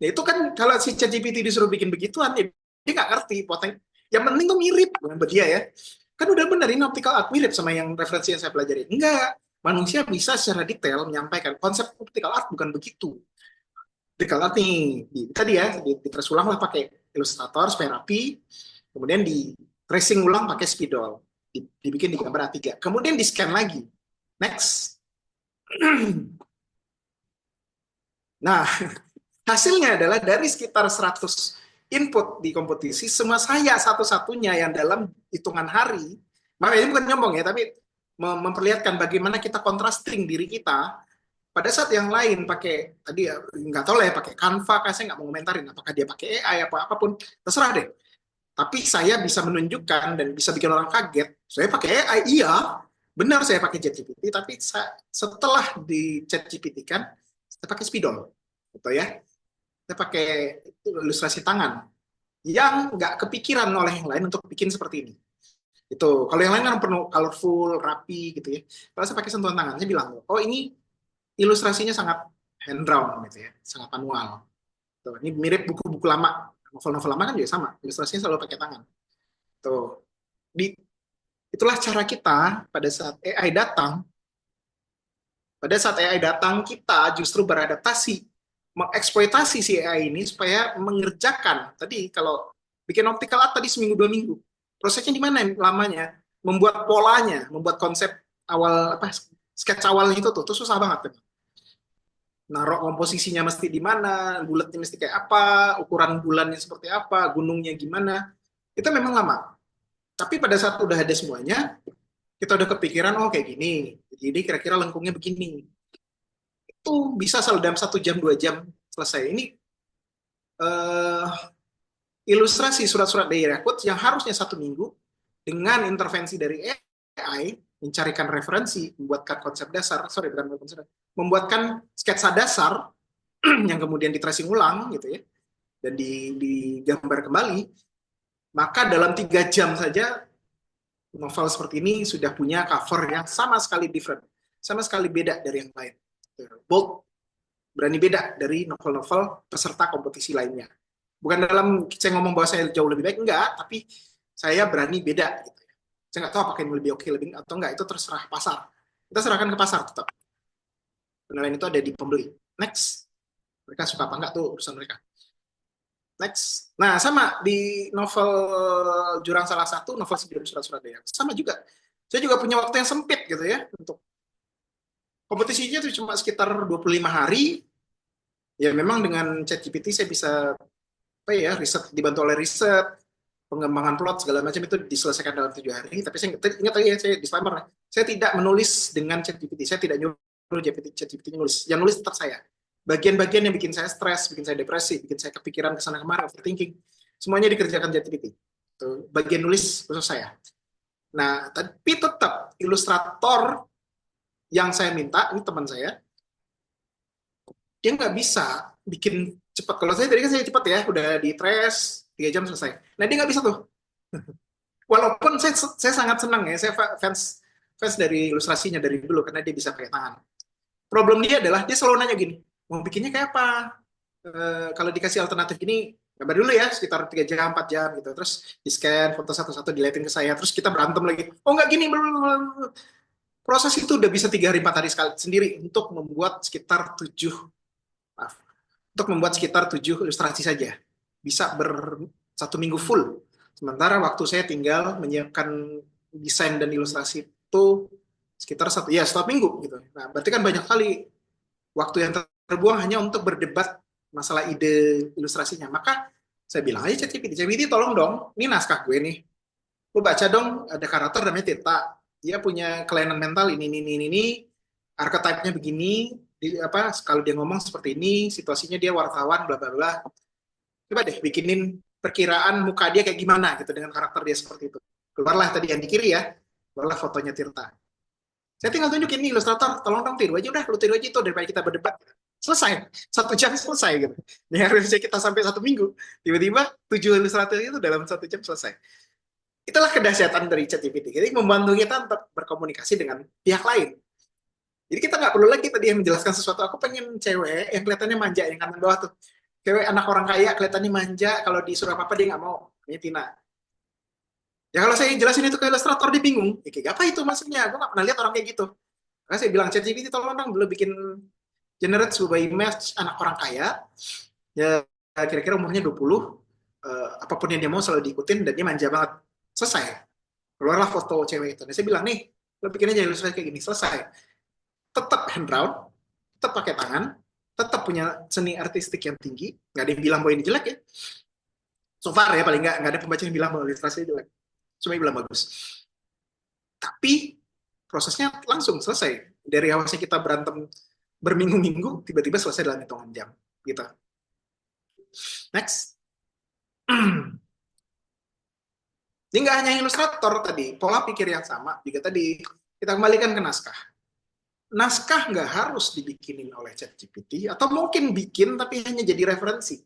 Ya itu kan kalau si ChatGPT disuruh bikin begituan ya dia nggak ngerti poteng. Yang penting tuh mirip bukan dia ya. Kan udah bener ini optical art mirip sama yang referensi yang saya pelajari. Enggak, manusia bisa secara detail menyampaikan konsep optical art bukan begitu. Optical art nih tadi ya diterus ulang lah pakai Illustrator supaya rapi, kemudian di tracing ulang pakai spidol, dibikin di gambar A3, kemudian di scan lagi. Next. Nah, Hasilnya adalah dari sekitar 100 input di kompetisi, semua saya satu-satunya yang dalam hitungan hari, makanya ini bukan nyombong ya, tapi memperlihatkan bagaimana kita contrasting diri kita pada saat yang lain pakai tadi ya, nggak tahu lah ya pakai Canva, saya nggak mau komentarin apakah dia pakai AI apa apapun, terserah deh. Tapi saya bisa menunjukkan dan bisa bikin orang kaget, saya pakai AI, iya, benar saya pakai ChatGPT, tapi setelah di ChatGPT kan, saya pakai Spidol, gitu ya. Saya pakai ilustrasi tangan yang nggak kepikiran oleh yang lain untuk bikin seperti ini. Itu kalau yang lain kan penuh colorful, rapi gitu ya. Kalau saya pakai sentuhan tangan, saya bilang, oh ini ilustrasinya sangat hand drawn gitu ya, sangat manual. Tuh, ini mirip buku-buku lama, novel-novel lama kan juga sama, ilustrasinya selalu pakai tangan. Tuh, itulah cara kita pada saat AI datang. Pada saat AI datang, kita justru beradaptasi, mengeksploitasi si AI ini supaya mengerjakan. Tadi kalau bikin optical art tadi seminggu 2 minggu, prosesnya di mana lamanya? Membuat polanya, membuat konsep awal apa sketch awalnya itu tuh susah banget. Naruh komposisinya mesti di mana, bulatnya mesti kayak apa, ukuran bulannya seperti apa, gunungnya gimana. Itu memang lama. Tapi pada saat udah ada semuanya, kita udah kepikiran, oh kayak gini. Jadi kira-kira lengkungnya begini. Itu bisa selalu dalam 1 jam, 2 jam selesai. Ini eh, ilustrasi surat-surat dari Yakut yang harusnya 1 minggu dengan intervensi dari AI, mencarikan referensi, membuatkan konsep dasar, sorry bukan konsep, membuatkan sketsa dasar yang kemudian di tracing ulang gitu ya, dan digambar kembali, maka dalam 3 jam saja novel seperti ini sudah punya cover yang sama sekali different, sama sekali beda dari yang lain. Bold, berani beda dari novel-novel peserta kompetisi lainnya. Bukan dalam saya ngomong bahwa saya jauh lebih baik, enggak, tapi saya berani beda. Gitu. Saya nggak tahu apakah ini lebih oke lebih atau enggak, itu terserah pasar. Kita serahkan ke pasar tetap. Penilaian itu ada di pembeli. Next. Mereka suka apa enggak tuh urusan mereka. Next. Nah, sama di novel Jurang Salah Satu, novel sebelum Surat-Surat Daya. Sama juga. Saya juga punya waktu yang sempit gitu ya untuk kompetisinya itu cuma sekitar 25 hari. Ya memang dengan ChatGPT saya bisa apa ya, riset dibantu oleh riset, pengembangan plot segala macam itu diselesaikan dalam 7 hari. Tapi saya ingat lagi ya, saya disclaimer, saya tidak menulis dengan ChatGPT, saya tidak nyuruh ChatGPT nulis. Yang nulis tetap saya. Bagian-bagian yang bikin saya stres, bikin saya depresi, bikin saya kepikiran kesana kemari, overthinking, semuanya dikerjakan ChatGPT. Bagian nulis khusus saya. Nah, tapi tetap ilustrator yang saya minta, ini teman saya, dia nggak bisa bikin cepat. Kalau saya tadi kan saya cepat ya, udah di trace 3 jam selesai. Nah dia nggak bisa tuh. Walaupun saya sangat senang ya, saya fans fans dari ilustrasinya dari dulu karena dia bisa pakai tangan. Problem dia adalah dia selalu nanya gini, mau bikinnya kayak apa? Kalau dikasih alternatif gini, gambar dulu ya sekitar 3 jam 4 jam gitu. Terus di scan foto satu-satu dilihatin ke saya, terus kita berantem lagi. Oh nggak gini, proses itu udah bisa 3 hari 4 hari sekali sendiri untuk membuat sekitar 7 maaf, untuk membuat sekitar 7 ilustrasi saja. Bisa 1 minggu full. Sementara waktu saya tinggal menyiapkan desain dan ilustrasi itu sekitar 1 minggu gitu. Nah, berarti kan banyak kali waktu yang terbuang hanya untuk berdebat masalah ide ilustrasinya. Maka saya bilang aja ChatGPT, tolong dong, ini naskah gue nih. Lu baca dong, ada karakter namanya Tirta. Dia punya kelainan mental ini, archetype-nya begini, apa kalau dia ngomong seperti ini, situasinya dia wartawan, bla bla bla. Coba deh bikinin perkiraan muka dia kayak gimana gitu dengan karakter dia seperti itu. Keluarlah tadi yang di kiri ya, keluarlah fotonya Tirta. Saya tinggal tunjukin nih ilustrator, tolong dong tiru aja, udah lu tiru aja itu daripada kita berdebat. Selesai, 1 jam selesai gitu. Yang harusnya kita sampai 1 minggu, tiba-tiba 7 ilustrator itu dalam 1 jam selesai. Itulah kedahsyatan dari ChatGPT. Jadi membantu kita untuk berkomunikasi dengan pihak lain. Jadi kita nggak perlu lagi tadi yang menjelaskan sesuatu. Aku pengen cewek yang kelihatannya manja, yang kanan bawah tuh. Cewek anak orang kaya kelihatannya manja, kalau disuruh apa-apa dia nggak mau. Ini Tina. Ya kalau saya jelasin itu ke ilustrator dia bingung. Ya, kayak apa itu maksudnya? Gue nggak pernah lihat orang kayak gitu. Karena saya bilang ChatGPT tolong dong belum bikin generate sebuah image anak orang kaya. Ya kira-kira umurnya 20. Apapun yang dia mau selalu diikutin dan dia manja banget. Selesai. Keluarlah foto cewek itu. Dan saya bilang nih, lo bikin aja ilustrasi kayak gini. Selesai. Tetap hand drawn, tetap pakai tangan, tetap punya seni artistik yang tinggi, nggak ada yang bilang bahwa ini jelek ya. So far ya paling nggak ada pembaca yang bilang bahwa literasinya jelek. Cuma bilang bagus. Tapi prosesnya langsung selesai. Dari awalnya kita berantem berminggu-minggu, tiba-tiba selesai dalam hitungan jam. Gitu. Next. Jadi nggak hanya ilustrator tadi, pola pikir yang sama. Juga tadi kita kembalikan ke naskah. Naskah nggak harus dibikinin oleh ChatGPT, atau mungkin bikin tapi hanya jadi referensi.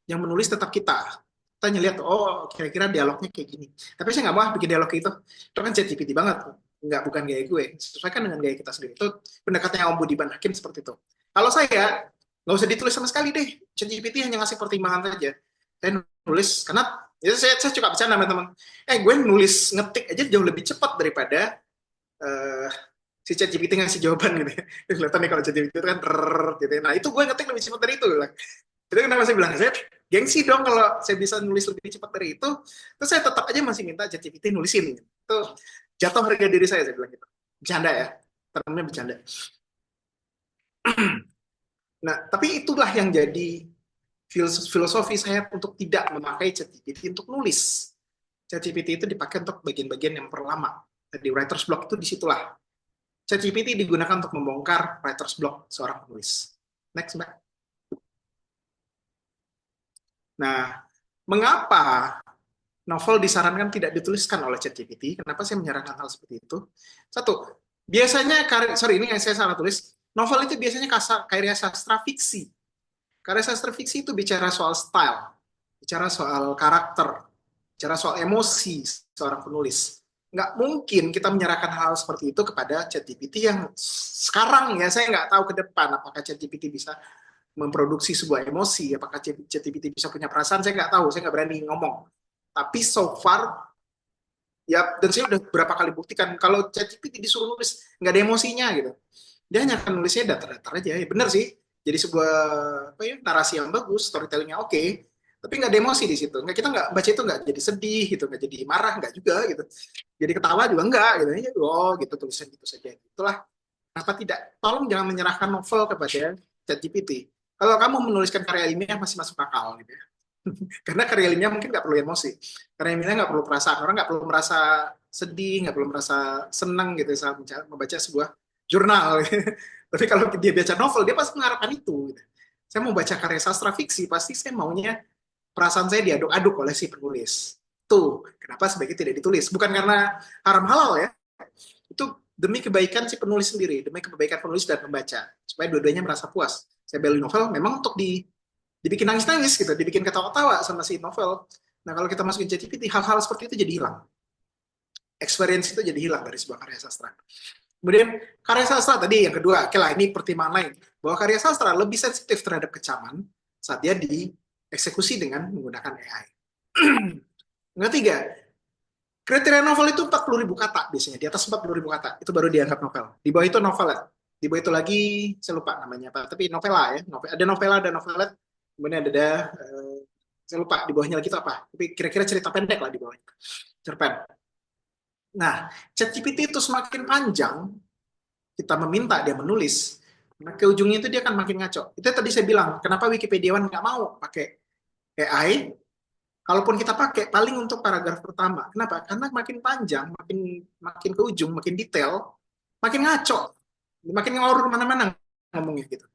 Yang menulis tetap kita. Kita lihat, oh kira-kira dialognya kayak gini. Tapi saya nggak mau bikin dialog itu. Itu kan ChatGPT banget. Nggak, bukan gaya gue. Sesuaikan dengan gaya kita sendiri. Itu pendekatannya Om Budiman Hakim seperti itu. Kalau saya, nggak usah ditulis sama sekali deh. ChatGPT hanya ngasih pertimbangan saja. Saya nulis, karena ya saya suka bercanda sama teman. Gue nulis ngetik aja jauh lebih cepat daripada eh, si ChatGPT ngasih jawaban gitu ya. Kelihatan nih kalau ChatGPT itu kan gitu ya. Nah itu gue ngetik lebih cepat dari itu. Itu kenapa saya bilang, saya gengsi dong kalau saya bisa nulis lebih cepat dari itu, terus saya tetap aja masih minta ChatGPT nulisin. Itu jatuh harga diri saya bilang gitu. Bercanda ya, termnya bercanda. Nah, tapi itulah yang jadi filosofi saya untuk tidak memakai ChatGPT untuk nulis. ChatGPT itu dipakai untuk bagian-bagian yang perlama. Di writer's block itu disitulah. ChatGPT digunakan untuk membongkar writer's block seorang penulis. Next, Mbak. Nah, mengapa novel disarankan tidak dituliskan oleh ChatGPT? Kenapa saya menyarankan hal seperti itu? Satu, biasanya, ini yang saya salah tulis, novel itu biasanya karya sastra fiksi. Karya sastra fiksi itu bicara soal style, bicara soal karakter, bicara soal emosi seorang penulis. Nggak mungkin kita menyerahkan hal seperti itu kepada ChatGPT yang sekarang ya, saya nggak tahu ke depan apakah ChatGPT bisa memproduksi sebuah emosi, apakah ChatGPT bisa punya perasaan, saya nggak tahu, saya nggak berani ngomong. Tapi so far, ya, dan saya udah berapa kali buktikan, kalau ChatGPT disuruh nulis, nggak ada emosinya gitu. Dia hanya akan nulisnya datar-datar aja, ya benar sih, jadi sebuah apa ya, narasi yang bagus, storytellingnya oke, tapi nggak ada emosi di situ. Nggak, kita nggak baca itu nggak jadi sedih gitu, nggak jadi marah, nggak juga gitu. Jadi ketawa juga nggak gitu, ya, oh gitu tulisan gitu saja. Itulah kenapa tidak. Tolong jangan menyerahkan novel kepada ChatGPT. Kalau kamu menuliskan karya ilmiah masih masuk akal gitu ya. Karena karya ilmiah mungkin nggak perlu emosi. Karya ilmiah nggak perlu perasaan. Orang nggak perlu merasa sedih, nggak perlu merasa senang gitu saat membaca sebuah jurnal. Tapi kalau dia baca novel, dia pasti mengharapkan itu. Gitu. Saya mau baca karya sastra fiksi, pasti saya maunya perasaan saya diaduk-aduk oleh si penulis. Tuh, kenapa sebaiknya tidak ditulis? Bukan karena haram halal ya. Itu demi kebaikan si penulis sendiri, demi kebaikan penulis dan pembaca. Supaya dua-duanya merasa puas. Saya beli novel memang untuk dibikin nangis-nangis gitu, dibikin ketawa-tawa sama si novel. Nah, kalau kita masukin ChatGPT, hal-hal seperti itu jadi hilang. Experience itu jadi hilang dari sebuah karya sastra. Kemudian karya sastra tadi yang kedua, oke lah ini pertimbangan lain, bahwa karya sastra lebih sensitif terhadap kecaman saat dia dieksekusi dengan menggunakan AI. Yang ketiga, kriteria novel itu 40.000 kata biasanya, di atas 40.000 kata itu baru dianggap novel. Di bawah itu novelet, di bawah itu lagi saya lupa namanya apa, tapi novela ya, ada novela, ada novelet, kemudian ada saya lupa di bawahnya lagi itu apa, tapi kira-kira cerita pendek lah di bawahnya, cerpen. Nah, ChatGPT itu semakin panjang kita meminta dia menulis, nah ke ujungnya itu dia akan makin ngaco. Itu tadi saya bilang, kenapa Wikipediawan nggak mau pakai AI? Kalaupun kita pakai, paling untuk paragraf pertama. Kenapa? Karena makin panjang, makin makin ke ujung, makin detail, makin ngaco, makin ngawur kemana-mana ngomongnya gitu.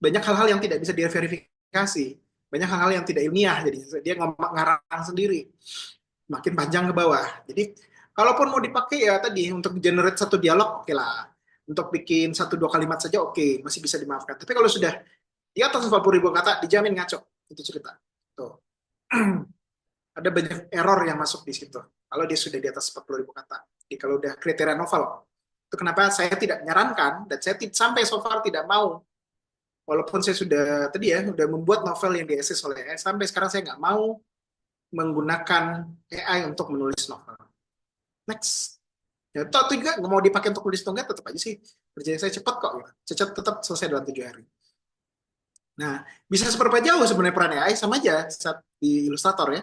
Banyak hal-hal yang tidak bisa diverifikasi, banyak hal-hal yang tidak ilmiah, jadi dia ngarang sendiri, makin panjang ke bawah. Jadi kalaupun mau dipakai ya tadi untuk generate satu dialog, oke lah. Untuk bikin satu dua kalimat saja oke, masih bisa dimaafkan. Tapi kalau sudah di atas 40.000 kata, dijamin ngaco itu cerita. Tuh. Ada banyak error yang masuk di situ. Kalau dia sudah di atas 40.000 kata. Jadi kalau udah kriteria novel. Itu kenapa saya tidak menyarankan, dan saya sampai so far tidak mau. Walaupun saya sudah, tadi ya, sudah membuat novel yang di-assess oleh AI, sampai sekarang saya nggak mau menggunakan AI untuk menulis novel. Next. Ya, atau juga nggak mau dipakai untuk tulis tonggat, tetap aja sih. Kerjanya saya cepat kok. Cepat tetap selesai dalam 7 hari. Nah, bisa seberapa jauh sebenarnya peran AI, sama aja saat di Illustrator ya.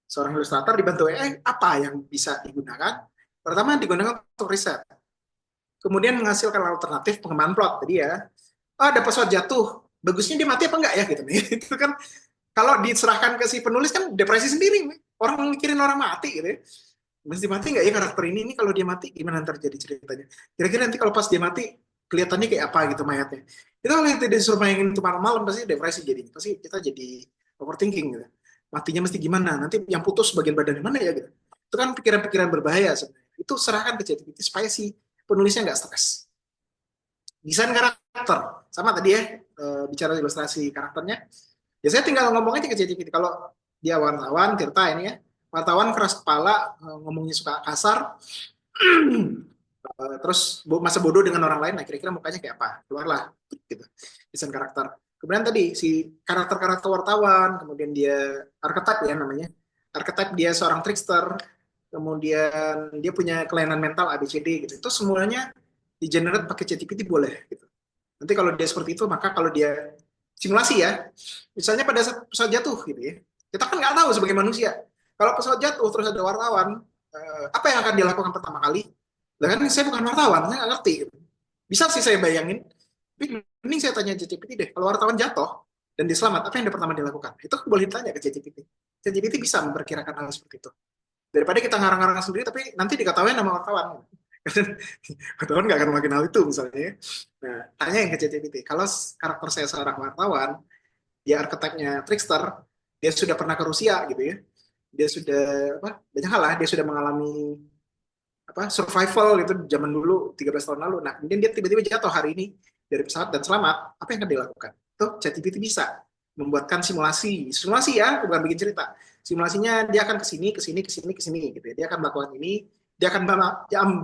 Seorang ilustrator dibantu AI, apa yang bisa digunakan? Pertama, digunakan untuk riset. Kemudian menghasilkan alternatif pengembangan plot. Jadi ya, ada pesawat jatuh, bagusnya dia mati apa enggak ya gitu nih. Itu kan kalau diserahkan ke si penulis kan depresi sendiri, orang mikirin orang mati gitu ya. Mesti mati nggak ya karakter ini kalau dia mati gimana ntar jadi ceritanya, kira-kira nanti kalau pas dia mati kelihatannya kayak apa gitu mayatnya. Itu kalau tidak disuruh mainin itu malam-malam pasti depresi, jadi pasti kita jadi overthinking gitu, matinya mesti gimana, nanti yang putus bagian badan mana ya gitu. Itu kan pikiran-pikiran berbahaya sebenarnya. Itu serahkan ke ChatGPT supaya si penulisnya nggak stres. Desain karakter sama tadi ya, bicara ilustrasi karakternya ya saya tinggal ngomong aja ke ChatGPT. Kalau dia wartawan Tirta ini ya, wartawan keras kepala, ngomongnya suka kasar, terus masa bodoh dengan orang lain, nah kira-kira mukanya kayak apa, keluarlah gitu desain karakter. Kemudian tadi si karakter-karakter wartawan, kemudian dia archetype ya namanya, archetype dia seorang trickster, kemudian dia punya kelainan mental ABCD gitu, itu semuanya di generate pakai ChatGPT boleh gitu. Nanti kalau dia seperti itu, maka kalau dia simulasi ya, misalnya pada saat pesawat jatuh gitu ya, kita kan nggak tahu sebagai manusia. Kalau pesawat jatuh terus ada wartawan, apa yang akan dilakukan pertama kali? Lah kan saya bukan wartawan, saya nggak ngerti. Gitu. Bisa sih saya bayangin, tapi mending saya tanya ChatGPT deh. Kalau wartawan jatuh dan diselamat, apa yang pertama dilakukan? Itu boleh ditanya ke ChatGPT. ChatGPT bisa memperkirakan hal seperti itu. Daripada kita ngarang-ngarang sendiri, tapi nanti diketahui nama wartawan. Wartawan nggak akan makin hal itu misalnya. Nah, tanya yang ke ChatGPT. Kalau karakter saya seorang wartawan, dia archetype-nya trickster, dia sudah pernah ke Rusia gitu ya. Dia sudah apa? Banyak hal lah, dia sudah mengalami apa? Survival gitu zaman dulu 13 tahun lalu. Nah, kemudian dia tiba-tiba jatuh hari ini dari pesawat dan selamat. Apa yang akan dilakukan? Tuh, ChatGPT bisa membuatkan simulasi. Simulasi ya, bukan bikin cerita. Simulasinya dia akan ke sini, ke sini, ke sini, ke sini gitu ya. Dia akan melakukan ini, dia akan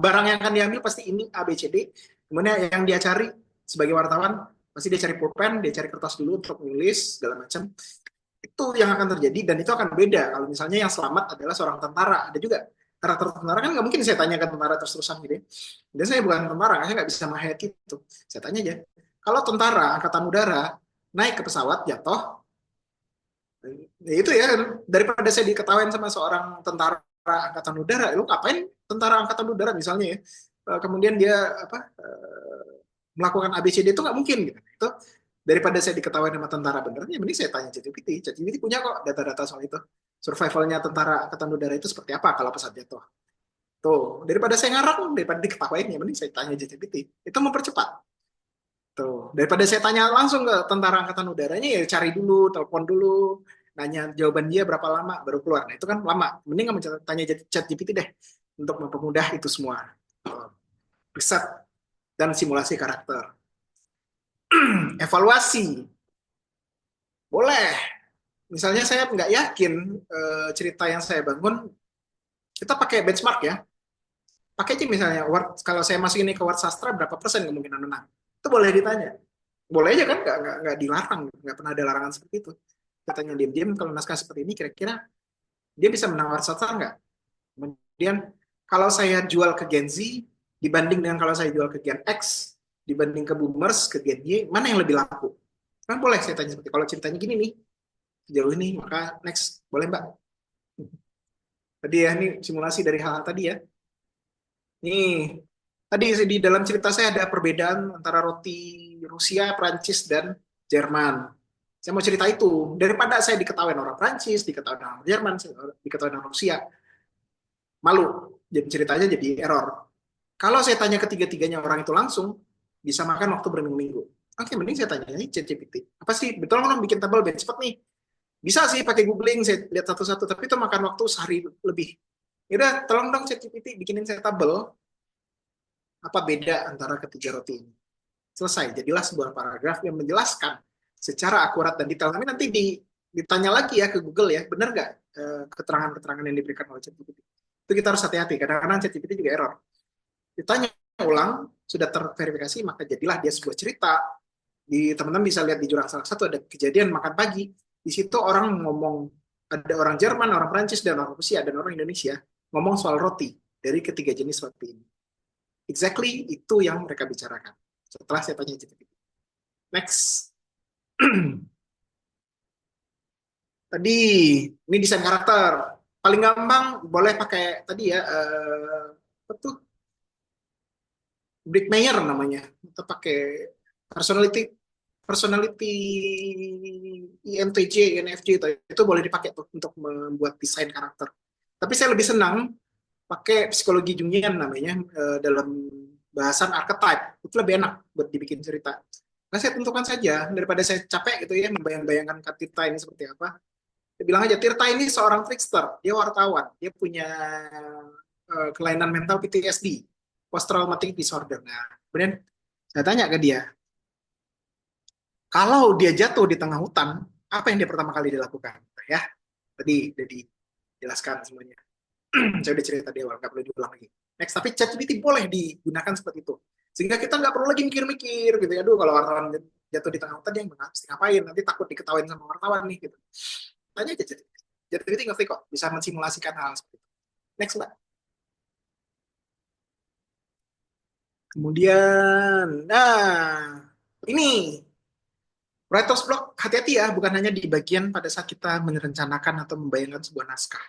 barang yang akan diambil pasti ini A B C D. Kemudian yang dia cari sebagai wartawan pasti dia cari pulpen, dia cari kertas dulu untuk menulis segala macam. Itu yang akan terjadi dan itu akan beda kalau misalnya yang selamat adalah seorang tentara. Ada juga karakter tentara kan nggak mungkin saya tanya ke tentara terus-terusan gitu ya. Dan saya bukan tentara, saya nggak bisa menghayat itu. Saya tanya aja, kalau tentara angkatan udara naik ke pesawat jatuh, ya itu ya daripada saya diketawain sama seorang tentara angkatan udara, lu ngapain tentara angkatan udara misalnya ya, kemudian dia apa melakukan ABCD itu nggak mungkin gitu. Itu daripada saya diketawain sama tentara benernya, mending saya tanya ChatGPT. ChatGPT punya kok data-data soal itu. Survivalnya tentara angkatan udara itu seperti apa kalau pesawat jatuh. Tuh, daripada saya ngarang, daripada diketawain ya mending saya tanya ChatGPT. Itu mempercepat. Tuh, daripada saya tanya langsung ke tentara angkatan udaranya ya cari dulu, telepon dulu, nanya jawaban dia berapa lama baru keluar. Nah, itu kan lama. Mending kamu tanya ChatGPT deh untuk mempermudah itu semua. Riset dan simulasi karakter. Evaluasi. Boleh. Misalnya saya nggak yakin cerita yang saya bangun, kita pakai benchmark ya. Pakai aja misalnya, kalau saya masukin ini ke Word Sastra, berapa persen kemungkinan menang? Itu boleh ditanya. Boleh aja kan, nggak dilarang, nggak pernah ada larangan seperti itu. Katanya diam-diam, kalau naskah seperti ini, kira-kira dia bisa menang Word Sastra nggak? Kemudian, kalau saya jual ke Gen Z, dibanding dengan kalau saya jual ke Gen X, dibanding ke Boomers, ke Gen Y, mana yang lebih laku? Kan boleh saya tanya seperti, kalau ceritanya gini nih, sejauh ini, maka next. Boleh Mbak? Tadi ya, ini simulasi dari hal-hal tadi ya. Nih, tadi di dalam cerita saya ada perbedaan antara roti Rusia, Prancis, dan Jerman. Saya mau cerita itu. Daripada saya diketawain orang Prancis, diketawain orang Jerman, diketawain orang Rusia. Malu. Jadi ceritanya jadi error. Kalau saya tanya ketiga-tiganya orang itu langsung, bisa makan waktu berminggu-minggu. Oke, mending saya tanya ini ChatGPT. Apa sih? Betul orang bikin tabel benchmark nih? Bisa sih pakai googling, saya lihat satu-satu, tapi itu makan waktu sehari lebih. Yaudah, tolong dong ChatGPT bikinin saya tabel apa beda antara ketiga roti ini. Selesai, jadilah sebuah paragraf yang menjelaskan secara akurat dan detail. Tapi nanti ditanya lagi ya ke Google ya, benar nggak keterangan-keterangan yang diberikan oleh ChatGPT. Itu kita harus hati-hati, kadang-kadang ChatGPT juga error. Ditanya ulang, sudah terverifikasi, maka jadilah dia sebuah cerita. Teman-teman bisa lihat di Jurang Salah Satu ada kejadian makan pagi, di situ orang ngomong, ada orang Jerman, orang Prancis, dan orang Rusia, dan orang Indonesia, ngomong soal roti dari ketiga jenis roti ini. Exactly itu yang mereka bicarakan. Setelah saya tanya GPT. Next. Tadi, ini desain karakter. Paling gampang boleh pakai tadi ya, apa tuh? Brick Mayer namanya. Atau pakai personality personality INTJ, INFJ itu boleh dipakai tuh untuk membuat desain karakter. Tapi saya lebih senang pakai psikologi Jungian namanya, dalam bahasan archetype. Itu lebih enak buat dibikin cerita. Nah, saya tentukan saja daripada saya capek gitu ya membayang-bayangkan Kak Tirta ini seperti apa. Saya bilang aja Tirta ini seorang trickster, dia wartawan, dia punya kelainan mental PTSD, post traumatic disorder. Nah, kemudian saya tanya ke dia, kalau dia jatuh di tengah hutan, apa yang dia pertama kali dilakukan? Ya, tadi udah dijelaskan semuanya. Saya udah cerita di awal, nggak perlu diulang lagi. Next, tapi ChatGPT boleh digunakan seperti itu. Sehingga kita nggak perlu lagi mikir-mikir gitu ya. Aduh, kalau wartawan jatuh di tengah hutan, dia mesti ngapain? Nanti takut diketawain sama wartawan nih gitu. Tanya aja ChatGPT. ChatGPT ngerti kok, bisa mensimulasikan hal seperti itu. Next, Mbak. Kemudian, nah, ini writer's block, hati-hati ya, bukan hanya di bagian pada saat kita merencanakan atau membayangkan sebuah naskah.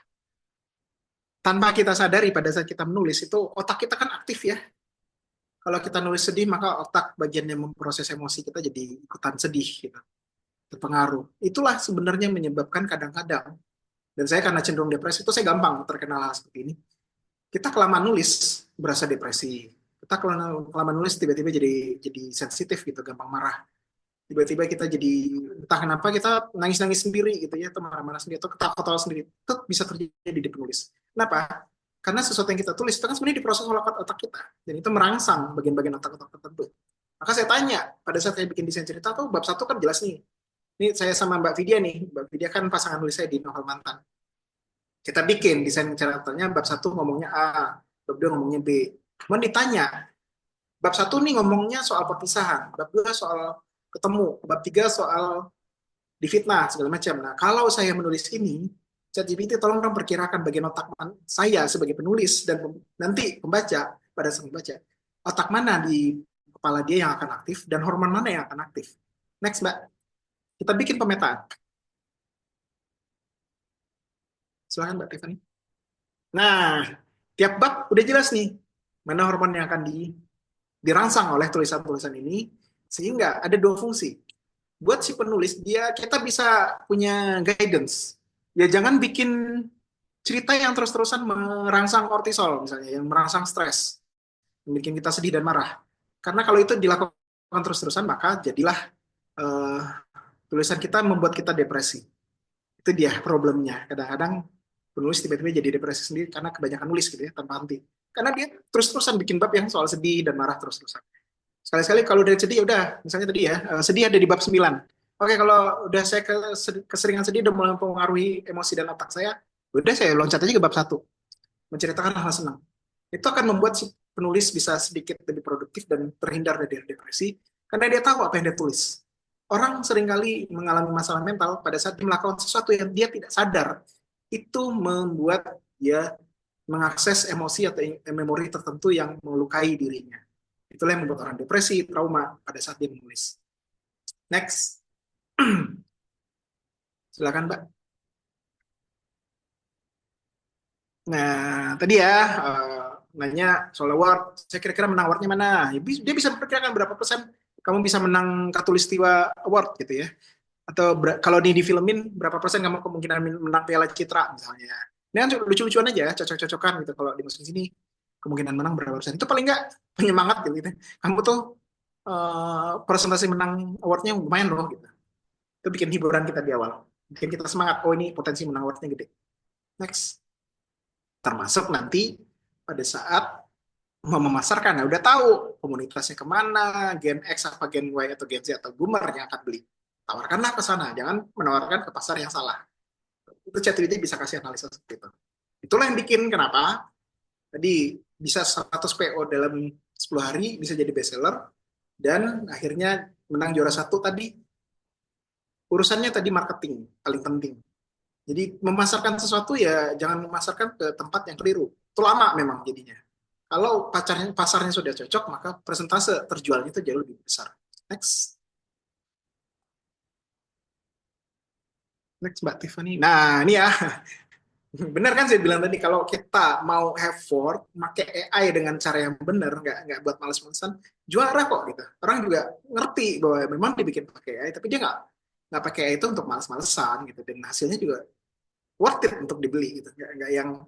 Tanpa kita sadari pada saat kita menulis itu otak kita kan aktif ya. Kalau kita nulis sedih maka otak bagian yang memproses emosi kita jadi ikutan sedih gitu, terpengaruh. Itulah sebenarnya menyebabkan kadang-kadang, dan saya karena cenderung depresi itu saya gampang terkena hal seperti ini. Kita kelamaan nulis berasa depresi. Kita kelamaan nulis tiba-tiba jadi sensitif gitu, gampang marah. Tiba-tiba kita jadi entah kenapa kita nangis-nangis sendiri gitu ya, atau marah-marah sendiri atau ketawa-ketawa sendiri. Itu bisa terjadi di penulis. Kenapa? Karena sesuatu yang kita tulis itu kan sebenarnya diproses oleh otak kita dan itu merangsang bagian-bagian otak-otak tertentu. Maka saya tanya pada saat saya bikin desain cerita tuh bab satu kan jelas nih. Ini saya sama Mbak Vidya nih. Mbak Vidya kan pasangan nulis saya di novel Mantan. Kita bikin desain ceritanya bab satu ngomongnya A, bab dua ngomongnya B. Kemudian ditanya, bab satu nih ngomongnya soal perpisahan, bab dua soal ketemu, bab tiga soal difitnah segala macam. Nah, kalau saya menulis ini, ChatGPT tolong dong perkirakan bagian otak saya sebagai penulis dan nanti pembaca, pada saat membaca, otak mana di kepala dia yang akan aktif dan hormon mana yang akan aktif. Next, Mbak. Kita bikin pemetaan. Silahkan, Mbak Tiffany. Nah, tiap bab udah jelas nih mana hormon yang akan dirangsang oleh tulisan-tulisan ini, sehingga ada dua fungsi. Buat si penulis, kita bisa punya guidance. Ya jangan bikin cerita yang terus-terusan merangsang kortisol misalnya, yang merangsang stres, yang bikin kita sedih dan marah. Karena kalau itu dilakukan terus-terusan, maka jadilah uh, tulisan kita membuat kita depresi. Itu dia problemnya. Kadang-kadang penulis tiba-tiba jadi depresi sendiri karena kebanyakan nulis gitu ya, tanpa henti. Karena dia terus-terusan bikin bab yang soal sedih dan marah terus-terusan. Sekali-sekali kalau dari sedih, udah, misalnya tadi ya, sedih ada di bab 9. Oke, kalau udah saya keseringan sedih, udah mulai mempengaruhi emosi dan otak saya, udah saya loncat aja ke bab 1. Menceritakan hal senang. Itu akan membuat si penulis bisa sedikit lebih produktif dan terhindar dari depresi, karena dia tahu apa yang dia tulis. Orang seringkali mengalami masalah mental pada saat dia melakukan sesuatu yang dia tidak sadar. Itu membuat dia mengakses emosi atau memori tertentu yang melukai dirinya. Itulah yang membuat orang depresi, trauma pada saat dia menulis. Next. Silakan, Mbak. Nah, tadi ya, nanya soal award. Saya kira-kira menang awardnya mana? Ya, dia bisa memperkirakan berapa persen kamu bisa menang Katulistiwa Award gitu ya. Atau kalau ini difilmin, berapa persen kamu kemungkinan menang Piala Citra misalnya. Ini kan lucu-lucuan aja, cocok-cocokan gitu. Kalau dimasukin sini, kemungkinan menang berapa persen. Itu paling nggak penyemangat gitu. Kamu tuh presentasi menang awardnya lumayan loh gitu. Itu bikin hiburan kita di awal. Bikin kita semangat, oh ini potensi menang awardnya gede. Next. Termasuk nanti pada saat mau memasarkan, ya udah tahu komunitasnya kemana, Gen X apa Gen Y atau Gen Z atau Boomer yang akan beli. Tawarkanlah ke sana, jangan menawarkan ke pasar yang salah. Itu ChatGPT bisa kasih analisa seperti itu. Itulah yang bikin kenapa tadi bisa 100 PO dalam 10 hari bisa jadi bestseller dan akhirnya menang juara satu tadi. Urusannya tadi marketing paling penting. Jadi memasarkan sesuatu ya jangan memasarkan ke tempat yang keliru. Itu lama memang jadinya. Kalau pasarnya sudah cocok, maka persentase terjualnya itu jauh lebih besar. Next. Next, Mbak Tiffany. Nah, ini ya. Benar kan saya bilang tadi, kalau kita mau effort, pakai AI dengan cara yang benar, nggak buat males-malesan, juara kok gitu. Orang juga ngerti bahwa memang dibikin pakai AI, tapi dia nggak pakai AI itu untuk males-malesan gitu. Dan hasilnya juga worth it untuk dibeli gitu. Nggak yang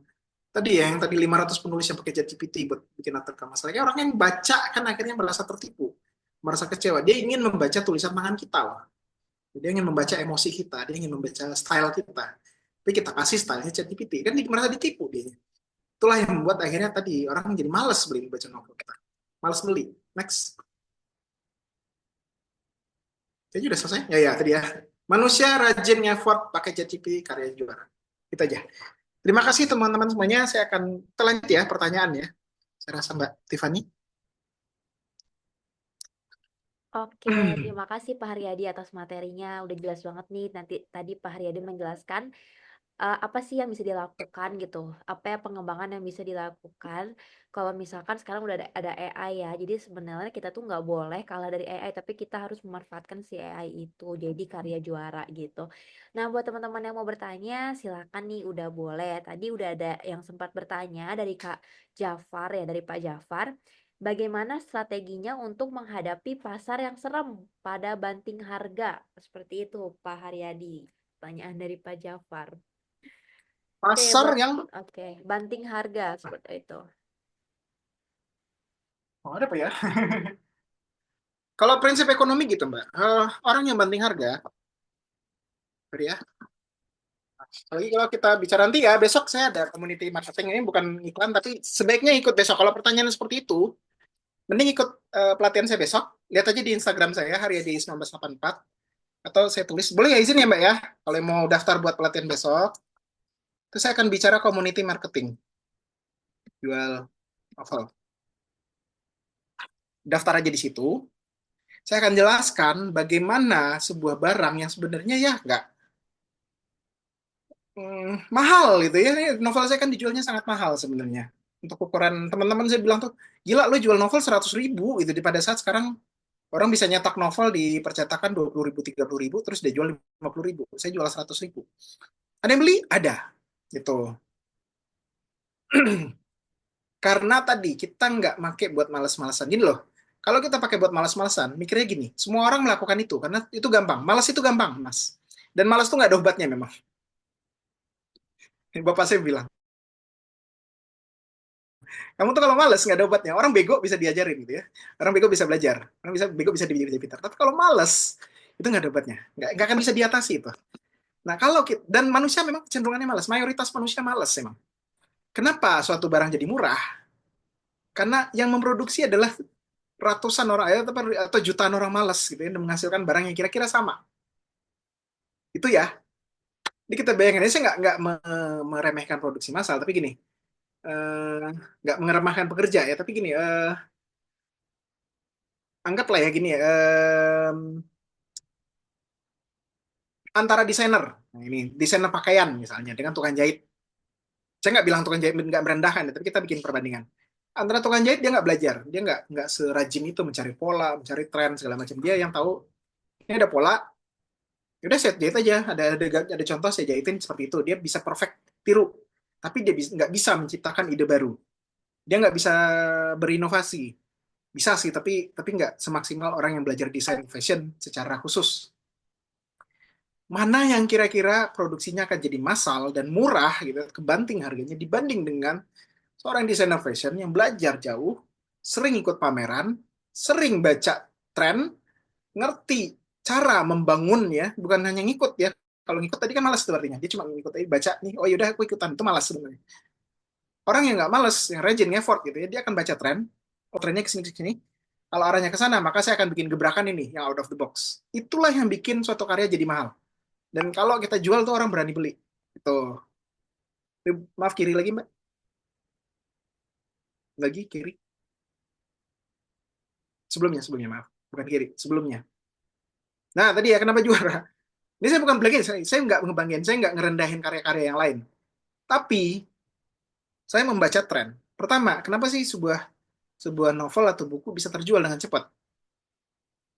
tadi ya, yang tadi 500 penulis yang pakai ChatGPT buat bikin artikel. Masalahnya orang yang baca kan akhirnya merasa tertipu, merasa kecewa. Dia ingin membaca tulisan tangan kita loh. Dia ingin membaca emosi kita, dia ingin membaca style kita. Tapi kita kasih stylenya ChatGPT, kan merasa ditipu dia. Itulah yang membuat akhirnya tadi orang jadi malas beli baca novel kita. Malas beli. Next. Kayaknya udah selesai. Ya, ya, tadi ya. Manusia rajin effort pakai ChatGPT, karya juara. Itu aja. Terima kasih teman-teman semuanya. Saya akan lanjut ya pertanyaan ya. Saya rasa Mbak Tiffany. Oke, terima kasih Pak Haryadi atas materinya. Udah jelas banget nih. Nanti tadi Pak Haryadi menjelaskan apa sih yang bisa dilakukan gitu? Apa ya pengembangan yang bisa dilakukan kalau misalkan sekarang udah ada AI ya. Jadi sebenarnya kita tuh nggak boleh kalah dari AI, tapi kita harus memanfaatkan si AI itu jadi karya juara gitu. Nah, buat teman-teman yang mau bertanya, silakan nih udah boleh. Tadi udah ada yang sempat bertanya dari Kak Jafar ya, dari Pak Jafar. Bagaimana strateginya untuk menghadapi pasar yang serem pada banting harga? Seperti itu, Pak Haryadi. Pertanyaan dari Pak Jafar. Oke, Pasar buat yang banting harga seperti itu. ada apa ya? Kalau prinsip ekonomi gitu Mbak, orang yang banting harga, sorry ya. Apalagi kalau kita bicara nanti ya, besok saya ada community marketing, ini bukan iklan, tapi sebaiknya ikut besok. Kalau pertanyaan seperti itu, mending ikut pelatihan saya besok. Lihat aja di Instagram saya, Haryadi 1984. Atau saya tulis, boleh ya izin ya Mbak ya, kalau mau daftar buat pelatihan besok, terus saya akan bicara community marketing, jual novel. Daftar aja di situ, saya akan jelaskan bagaimana sebuah barang yang sebenarnya ya nggak mahal gitu ya. Novel saya kan dijualnya sangat mahal sebenarnya. Untuk ukuran teman-teman saya bilang tuh, gila lu jual novel 100.000 gitu. Di pada saat sekarang orang bisa nyetak novel di percetakan 20.000, 30.000, terus dia jual 50.000. Saya jual 100.000. Ada yang beli? Ada. Gitu. Karena tadi kita nggak pakai buat males-malesan. Gini loh, kalau kita pakai buat males-malesan, mikirnya gini, semua orang melakukan itu, karena itu gampang. Malas itu gampang, Mas. Dan malas tuh nggak ada obatnya memang. Bapak saya bilang, kamu tuh kalau males nggak ada obatnya. Orang bego bisa diajarin gitu ya. Orang bego bisa belajar. Orang bisa bego bisa jadi pintar. Tapi kalau males itu nggak ada obatnya. Nggak akan bisa diatasi itu. Nah kalau kita, dan manusia memang cenderungannya malas. Mayoritas manusia malas memang. Kenapa suatu barang jadi murah? Karena yang memproduksi adalah ratusan orang atau jutaan orang malas gitu ya, dan menghasilkan barang yang kira-kira sama. Itu ya. Jadi kita bayangin, saya nggak meremehkan produksi massal, tapi gini, eh, nggak mengeremahkan pekerja ya, tapi gini, anggaplah ya gini ya, antara desainer, nah ini desainer pakaian misalnya dengan tukang jahit. Saya nggak bilang tukang jahit nggak merendahkan, ya, tapi kita bikin perbandingan. Antara tukang jahit dia nggak belajar, dia nggak serajin itu mencari pola, mencari tren segala macam. Dia yang tahu ini ada pola, ya udah saya jahit aja. Ada contoh saya jahitin seperti itu, dia bisa perfect tiru, tapi dia nggak bisa menciptakan ide baru. Dia nggak bisa berinovasi. Bisa sih, tapi nggak semaksimal orang yang belajar desain fashion secara khusus. Mana yang kira-kira produksinya akan jadi massal dan murah gitu, kebanting harganya dibanding dengan seorang desainer fashion yang belajar jauh, sering ikut pameran, sering baca tren, ngerti cara membangun ya, bukan hanya ngikut ya. Kalau ngikut tadi kan malas tuh artinya. Dia cuma ngikut aja, baca nih, oh yaudah aku ikutan. Itu malas sebenarnya. Orang yang nggak malas, yang rajin, effort gitu ya, dia akan baca tren, oh trennya kesini kesini. Kalau arahnya ke sana, maka saya akan bikin gebrakan ini yang out of the box. Itulah yang bikin suatu karya jadi mahal. Dan kalau kita jual tuh orang berani beli. Itu. Maaf kiri lagi Mbak. Lagi kiri. Sebelumnya maaf. Bukan kiri, sebelumnya. Nah tadi ya kenapa juara? Ini saya bukan belain, saya nggak ngebanggain, saya nggak ngerendahin karya-karya yang lain. Tapi saya membaca tren. Pertama, kenapa sih sebuah sebuah novel atau buku bisa terjual dengan cepat?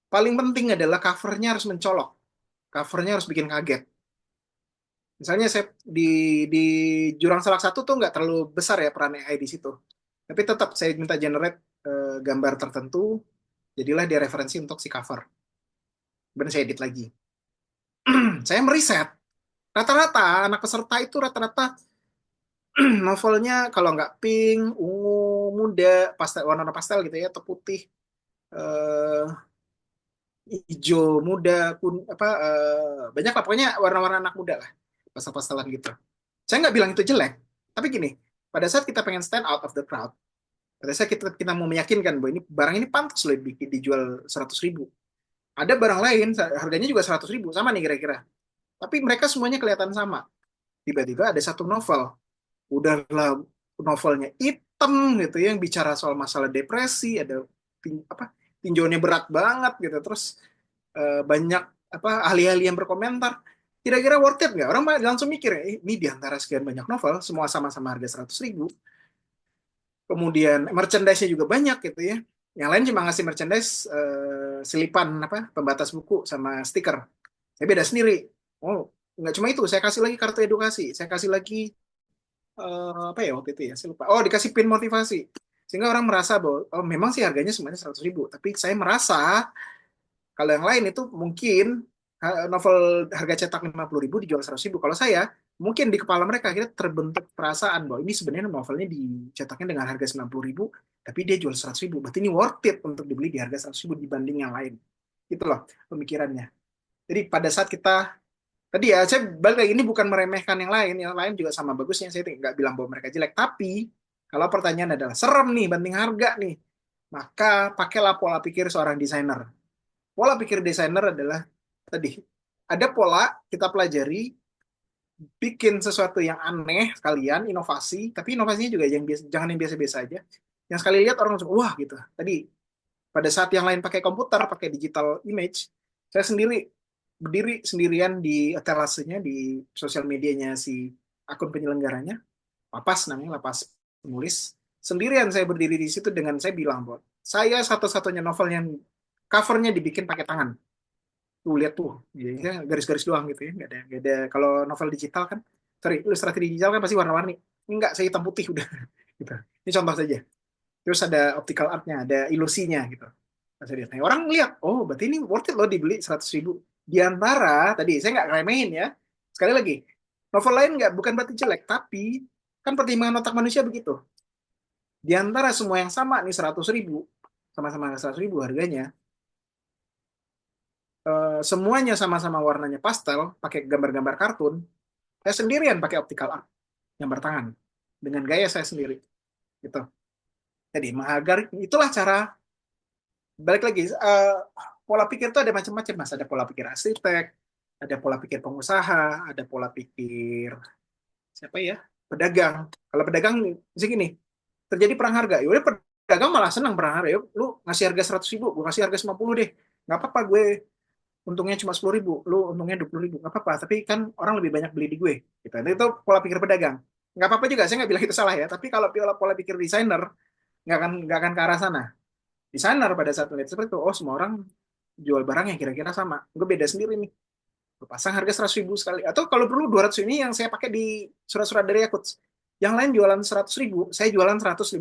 Paling penting adalah covernya harus mencolok. Covernya harus bikin kaget. Misalnya saya di Jurang Salak satu tuh nggak terlalu besar ya peran AI di situ. Tapi tetap saya minta generate gambar tertentu, jadilah dia referensi untuk si cover. Kemudian saya edit lagi. Saya meriset. Rata-rata anak peserta itu rata-rata novelnya kalau nggak pink, ungu, muda, pastel, warna pastel gitu ya, atau putih, eh, hijau, muda, banyak lah pokoknya warna-warna anak muda lah, pastel-pastelan gitu. Saya nggak bilang itu jelek, tapi gini, pada saat kita pengen stand out of the crowd, pada saat kita mau meyakinkan bahwa ini barang ini pantas lebih dijual 100.000. Ada barang lain harganya juga 100.000, sama nih kira-kira. Tapi mereka semuanya kelihatan sama. Tiba-tiba ada satu novel, udahlah novelnya hitam gitu ya, yang bicara soal masalah depresi, ada apa tinjauannya berat banget gitu, terus banyak apa ahli-ahli yang berkomentar. Kira-kira worth it nggak? Orang langsung mikir, ini di antara sekian banyak novel, semua sama-sama harga 100.000. Kemudian merchandise-nya juga banyak gitu ya. Yang lain cuma ngasih merchandise selipan apa pembatas buku sama stiker. Saya beda sendiri. Oh, nggak cuma itu, saya kasih lagi kartu edukasi, saya kasih lagi apa ya waktu itu ya, saya lupa. Oh, dikasih pin motivasi. Sehingga orang merasa bahwa oh, memang sih harganya semuanya 100.000, tapi saya merasa kalau yang lain itu mungkin novel harga cetak 50.000 dijual 100.000. Kalau saya, mungkin di kepala mereka kita terbentuk perasaan bahwa ini sebenarnya novelnya dicetaknya dengan harga 90.000, tapi dia jual 100.000. Berarti ini worth it untuk dibeli di harga 100.000 dibanding yang lain. Gitu loh pemikirannya. Jadi pada saat kita, tadi ya saya balik lagi, ini bukan meremehkan yang lain juga sama bagusnya. Saya nggak bilang bahwa mereka jelek. Tapi kalau pertanyaan adalah serem nih banding harga nih, maka pakailah pola pikir seorang desainer. Pola pikir desainer adalah tadi ada pola kita pelajari, bikin sesuatu yang aneh sekalian, inovasi, tapi inovasinya juga yang biasa, jangan yang biasa-biasa aja. Yang sekali lihat orang langsung wah gitu. Tadi pada saat yang lain pakai komputer, pakai digital image, saya sendiri berdiri sendirian di etalasenya di sosial medianya si akun penyelenggaranya, Lapas namanya, Lapas Penulis. Sendirian saya berdiri di situ dengan saya bilang bahwa saya satu-satunya novel yang covernya dibikin pakai tangan. Tuh lihat tuh, ya, garis-garis doang gitu ya, nggak ada. Kalau novel digital kan, sorry, ilustrasi digital kan pasti warna-warni. Ini nggak, saya hitam putih udah. Gitu. Ini contoh saja. Terus ada optical artnya, ada ilusinya gitu. Nah, saya lihat, nah, orang lihat, oh berarti ini worth it loh dibeli 100.000. Di antara tadi saya nggak remehin ya. Sekali lagi, novel lain nggak bukan berarti jelek, tapi kan pertimbangan otak manusia begitu. Di antara semua yang sama nih 100.000, sama-sama 100.000 harganya, semuanya sama-sama warnanya pastel, pakai gambar-gambar kartun. Saya sendirian pakai optical art, gambar tangan, dengan gaya saya sendiri. Gitu. Jadi menghargai, itulah cara, balik lagi, pola pikir itu ada macam-macam, Mas. Ada pola pikir arsitek, ada pola pikir pengusaha, ada pola pikir, siapa ya, pedagang. Kalau pedagang, misalnya gini, terjadi perang harga, ya udah pedagang malah senang perang harga. Yuk, lu ngasih harga 100.000, gue kasih harga 50 deh. Nggak apa-apa, gue untungnya cuma 10.000, lu untungnya 20.000, nggak apa-apa. Tapi kan orang lebih banyak beli di gue. Gitu. Itu pola pikir pedagang. Nggak apa-apa juga, saya nggak bilang itu salah ya. Tapi kalau pola pikir desainer, nggak akan ke arah sana. Desainer pada saat melihat seperti itu, oh semua orang jual barang yang kira-kira sama. Gue beda sendiri nih. Gue pasang harga 100.000 sekali. Atau kalau perlu 200 ini yang saya pakai di surat-surat dari Yakuts. Yang lain jualan 100.000, saya jualan 155.000.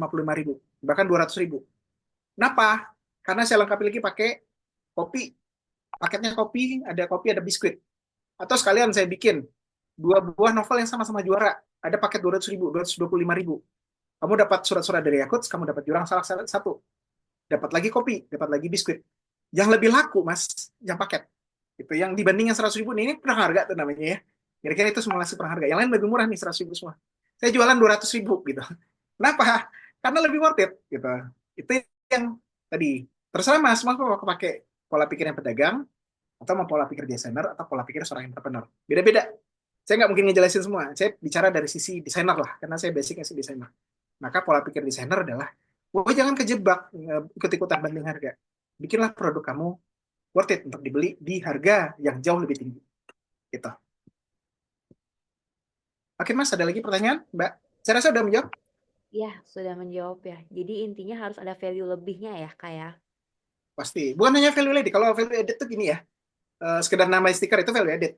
Bahkan 200.000. Kenapa? Karena saya lengkapi lagi pakai kopi. Paketnya kopi, ada biskuit. Atau sekalian saya bikin 2 buah novel yang sama-sama juara. Ada paket 200.000, 225.000. Kamu dapat surat-surat dari Yakuts, kamu dapat jurang salah satu. Dapat lagi kopi, dapat lagi biskuit. Yang lebih laku, Mas, yang paket. Itu yang dibanding yang 100.000 ini perang harga tuh namanya ya. Kira-kira itu semua ngasih perang harga. Yang lain lebih murah nih 100.000 semua. Saya jualan 200.000 gitu. Kenapa? Karena lebih worth it gitu. Itu yang tadi. Terserah Mas, mau pakai pola pikir yang pedagang, atau mau pola pikir desainer, atau pola pikir seorang entrepreneur. Beda-beda. Saya nggak mungkin ngejelasin semua. Saya bicara dari sisi desainer lah, karena saya basicnya sih desainer. Maka pola pikir desainer adalah, wah jangan kejebak ikut-ikutan banding harga. Bikinlah produk kamu worth it untuk dibeli di harga yang jauh lebih tinggi. Gitu. Oke Mas, ada lagi pertanyaan, Mbak? Saya rasa udah menjawab. Ya, sudah menjawab ya. Jadi intinya harus ada value lebihnya ya, kayak. Pasti. Bukan hanya value added. Kalau value added tuh gini ya, sekedar nambah stiker itu value added.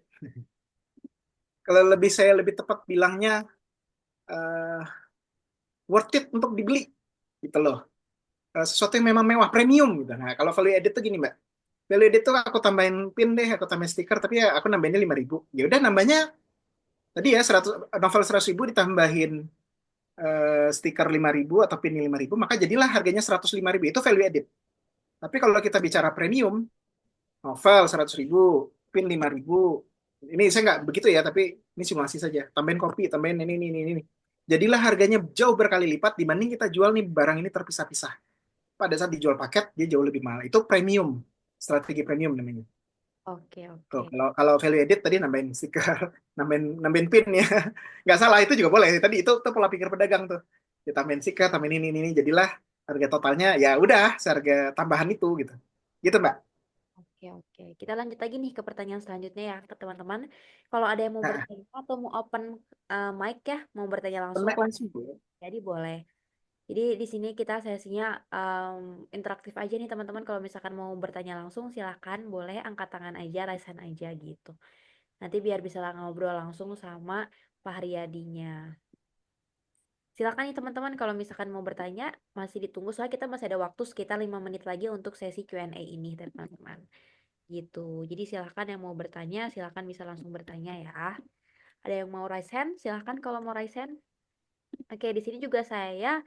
Kalau saya lebih tepat bilangnya eh, worth it untuk dibeli gitu loh. Sesuatu yang memang mewah, premium gitu. Nah, kalau value added tuh gini, Mbak. Value added tuh aku tambahin pin deh, aku tambahin stiker, tapi ya aku nambahinnya 5.000. Ya udah nambahnya tadi ya 100, novel 100.000 ditambahin stiker 5.000 atau pin 5.000, maka jadilah harganya 105.000. Itu value added. Tapi kalau kita bicara premium, novel 100.000, pin 5.000. Ini saya nggak begitu ya, tapi ini simulasi saja. Tambahin kopi, tambahin ini. Jadilah harganya jauh berkali lipat dibanding kita jual nih barang ini terpisah-pisah. Pada saat dijual paket, dia jauh lebih mahal. Itu premium, strategi premium namanya. Oke, Tuh, oke. kalau kalau value edit tadi nambahin stiker, nambahin pin ya. Nggak salah, itu juga boleh. Tadi itu pola pikir pedagang tuh. Kita tambahin stiker, tambahin ini. Jadilah harga totalnya ya udah seharga tambahan itu gitu. Gitu, Mbak. Oke, oke. Kita lanjut lagi nih ke pertanyaan selanjutnya ya, ke teman-teman. Kalau ada yang mau Nah, bertanya atau mau open mic ya, mau bertanya langsung, connect langsung tuh. jadi boleh. Jadi di sini kita sesinya interaktif aja nih teman-teman. Kalau misalkan mau bertanya langsung, silahkan boleh angkat tangan aja, raise hand aja gitu. Nanti biar bisa ngobrol langsung sama Pak Haryadinya. Silakan nih teman-teman kalau misalkan mau bertanya, masih ditunggu soalnya kita masih ada waktu sekitar 5 menit lagi untuk sesi Q&A ini teman-teman. Gitu. Jadi silakan yang mau bertanya, silakan bisa langsung bertanya ya. Ada yang mau raise hand? Silakan kalau mau raise hand. Oke, di sini juga saya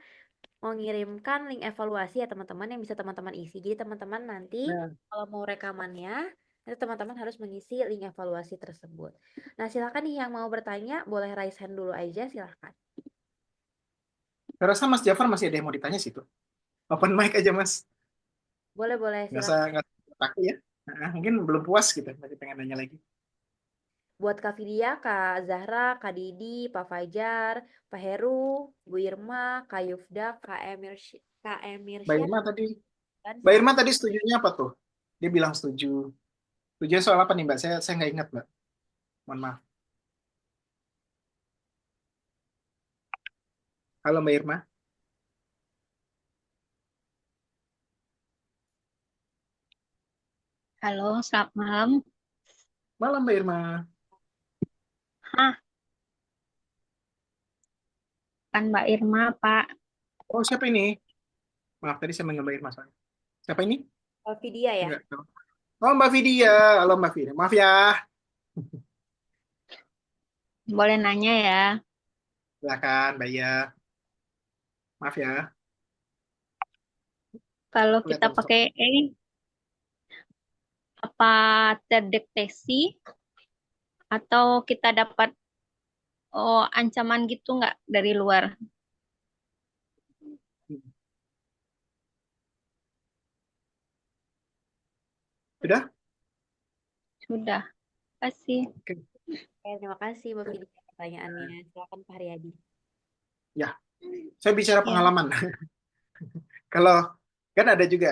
mau ngirimkan link evaluasi ya teman-teman yang bisa teman-teman isi. Jadi teman-teman nanti Nah, kalau mau rekamannya, nanti teman-teman harus mengisi link evaluasi tersebut. Nah, silakan nih yang mau bertanya, boleh raise hand dulu aja, silakan. saya rasa Mas Jafar masih ada yang mau ditanya sih tuh. Open mic aja, Mas. Boleh, silakan. Nggak usah takut ya. Nah, mungkin belum puas gitu, masih pengen nanya lagi. Buat Kak Vidya, Kak Zahra, Kak Didi, Pak Fajar, Pak Heru, Bu Irma, Kak Yufda, Kak Emir Mbak Irma tadi, dan Mbak Irma tadi setujunya apa tuh? Dia bilang setuju. Setuju soal apa nih, Mbak? Saya nggak ingat, Mbak. Mohon maaf. Halo, Mbak Irma. Halo, selamat malam. Malam, Mbak Irma. Hah, kan Mbak Irma, Pak. Oh, siapa ini? Maaf, tadi saya manggil Mbak Irma soalnya. Siapa ini? Kak Vidya ya. Enggak tahu. Oh, Mbak Vidya. Halo, Mbak Vidya. Maaf ya. Boleh nanya ya. Silakan, Mbak ya. Maaf ya. Kalau kita Kelihatan stok. pakai apa terdeteksi atau kita dapat ancaman gitu nggak dari luar? Sudah? Sudah, kasih. Oke. Oke, terima kasih Mbak Vidya pertanyaannya. Silakan Pak Haryadi. Ya, saya bicara Ya, pengalaman. Kalau kan ada juga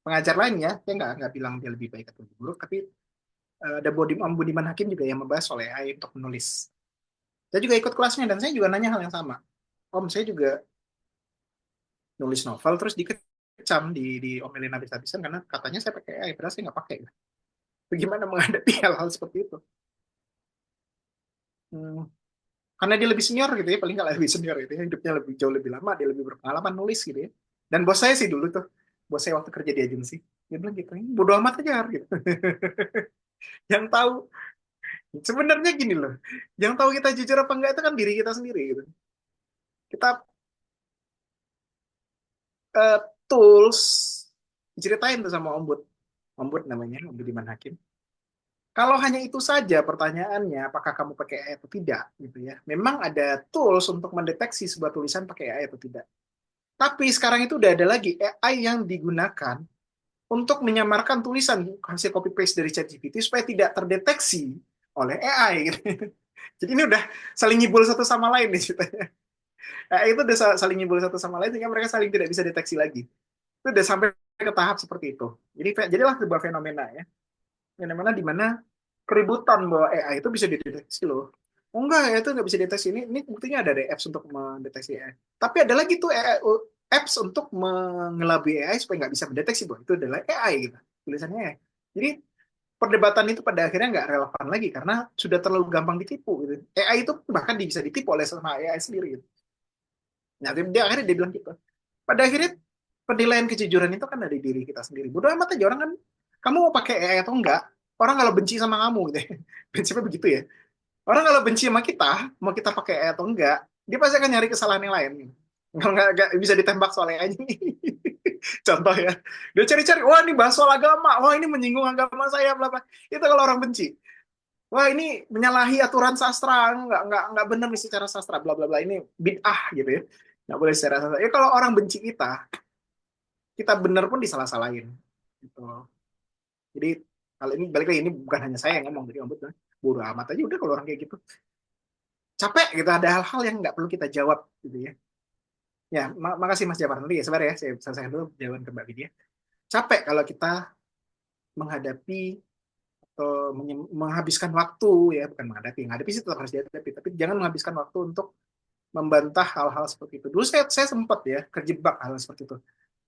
pengajar lain ya, saya nggak bilang dia lebih baik atau lebih buruk, tapi ada Om Budiman Hakim juga yang membahas soal AI untuk menulis. Saya juga ikut kelasnya dan saya juga nanya hal yang sama. Om, saya juga nulis novel terus dikecam, diomelin habis-habisan karena katanya saya pakai AI, padahal saya nggak pakai. Bagaimana menghadapi hal-hal seperti itu? Hmm, karena dia lebih senior gitu ya, paling nggak lebih senior gitu ya, hidupnya lebih jauh lebih lama, dia lebih berpengalaman nulis gitu ya. Dan bos saya sih dulu tuh, bos saya waktu kerja di agensi, dia bilang gitu, bodo amat aja gitu. Yang tahu sebenarnya gini loh, yang tahu kita jujur apa enggak itu kan diri kita sendiri gitu. Kita eh, tools diceritain tuh sama Ombud namanya, Om Budiman Hakim. Kalau hanya itu saja pertanyaannya, apakah kamu pakai AI atau tidak, gitu ya. Memang ada tools untuk mendeteksi sebuah tulisan pakai AI atau tidak. Tapi sekarang itu udah ada lagi AI yang digunakan untuk menyamarkan tulisan hasil copy paste dari ChatGPT supaya tidak terdeteksi oleh AI. Gitu. Jadi ini udah saling nyibul satu sama lain nih ceritanya. AI itu udah saling nyibul satu sama lain sehingga mereka saling tidak bisa deteksi lagi. Itu udah sampai ke tahap seperti itu. Jadi jadilah sebuah fenomena ya. Fenomena di mana keributan bahwa AI itu bisa dideteksi loh. Oh enggak, AI itu nggak bisa dideteksi. Ini buktinya ada deh apps untuk mendeteksi AI. Tapi ada lagi tuh AI, apps untuk mengelabui AI supaya nggak bisa mendeteksi bahwa itu adalah AI gitu. Tulisannya AI. Jadi perdebatan itu pada akhirnya nggak relevan lagi karena sudah terlalu gampang ditipu gitu. AI itu bahkan bisa ditipu oleh sama AI sendiri gitu. Nah, akhirnya dia bilang gitu. Pada akhirnya penilaian kejujuran itu kan dari diri kita sendiri. Bodoh amat aja orang kan, kamu mau pakai AI atau enggak? Orang kalau benci sama kamu gitu ya. Prinsipnya begitu ya. Orang kalau benci sama kita, mau kita pakai AI atau enggak, dia pasti akan nyari kesalahan yang lain. Kalau nggak bisa ditembak soal AI aja. Contoh ya. Dia cari-cari, wah ini bahas soal agama, wah ini menyinggung agama saya, bla bla. Itu kalau orang benci. Wah ini menyalahi aturan sastra, nggak benar nih secara sastra, bla bla bla. Ini bid'ah gitu ya. Nggak boleh secara sastra. Ya kalau orang benci kita benar pun disalah-salahin. Gitu. Jadi kalau ini balik lagi, ini bukan hanya saya yang ngomong, jadi ombudsman bodo amat aja udah kalau orang kayak gitu. Capek gitu, ada hal-hal yang nggak perlu kita jawab gitu ya. Ya, makasih Mas Jafar. Nanti ya sebentar ya, saya selesaikan dulu jawaban ke Mbak Widya. Capek kalau kita menghadapi atau menghabiskan waktu ya, bukan menghadapi sih tetap harus dihadapi, tapi jangan menghabiskan waktu untuk membantah hal-hal seperti itu. Dulu saya sempat ya terjebak hal seperti itu.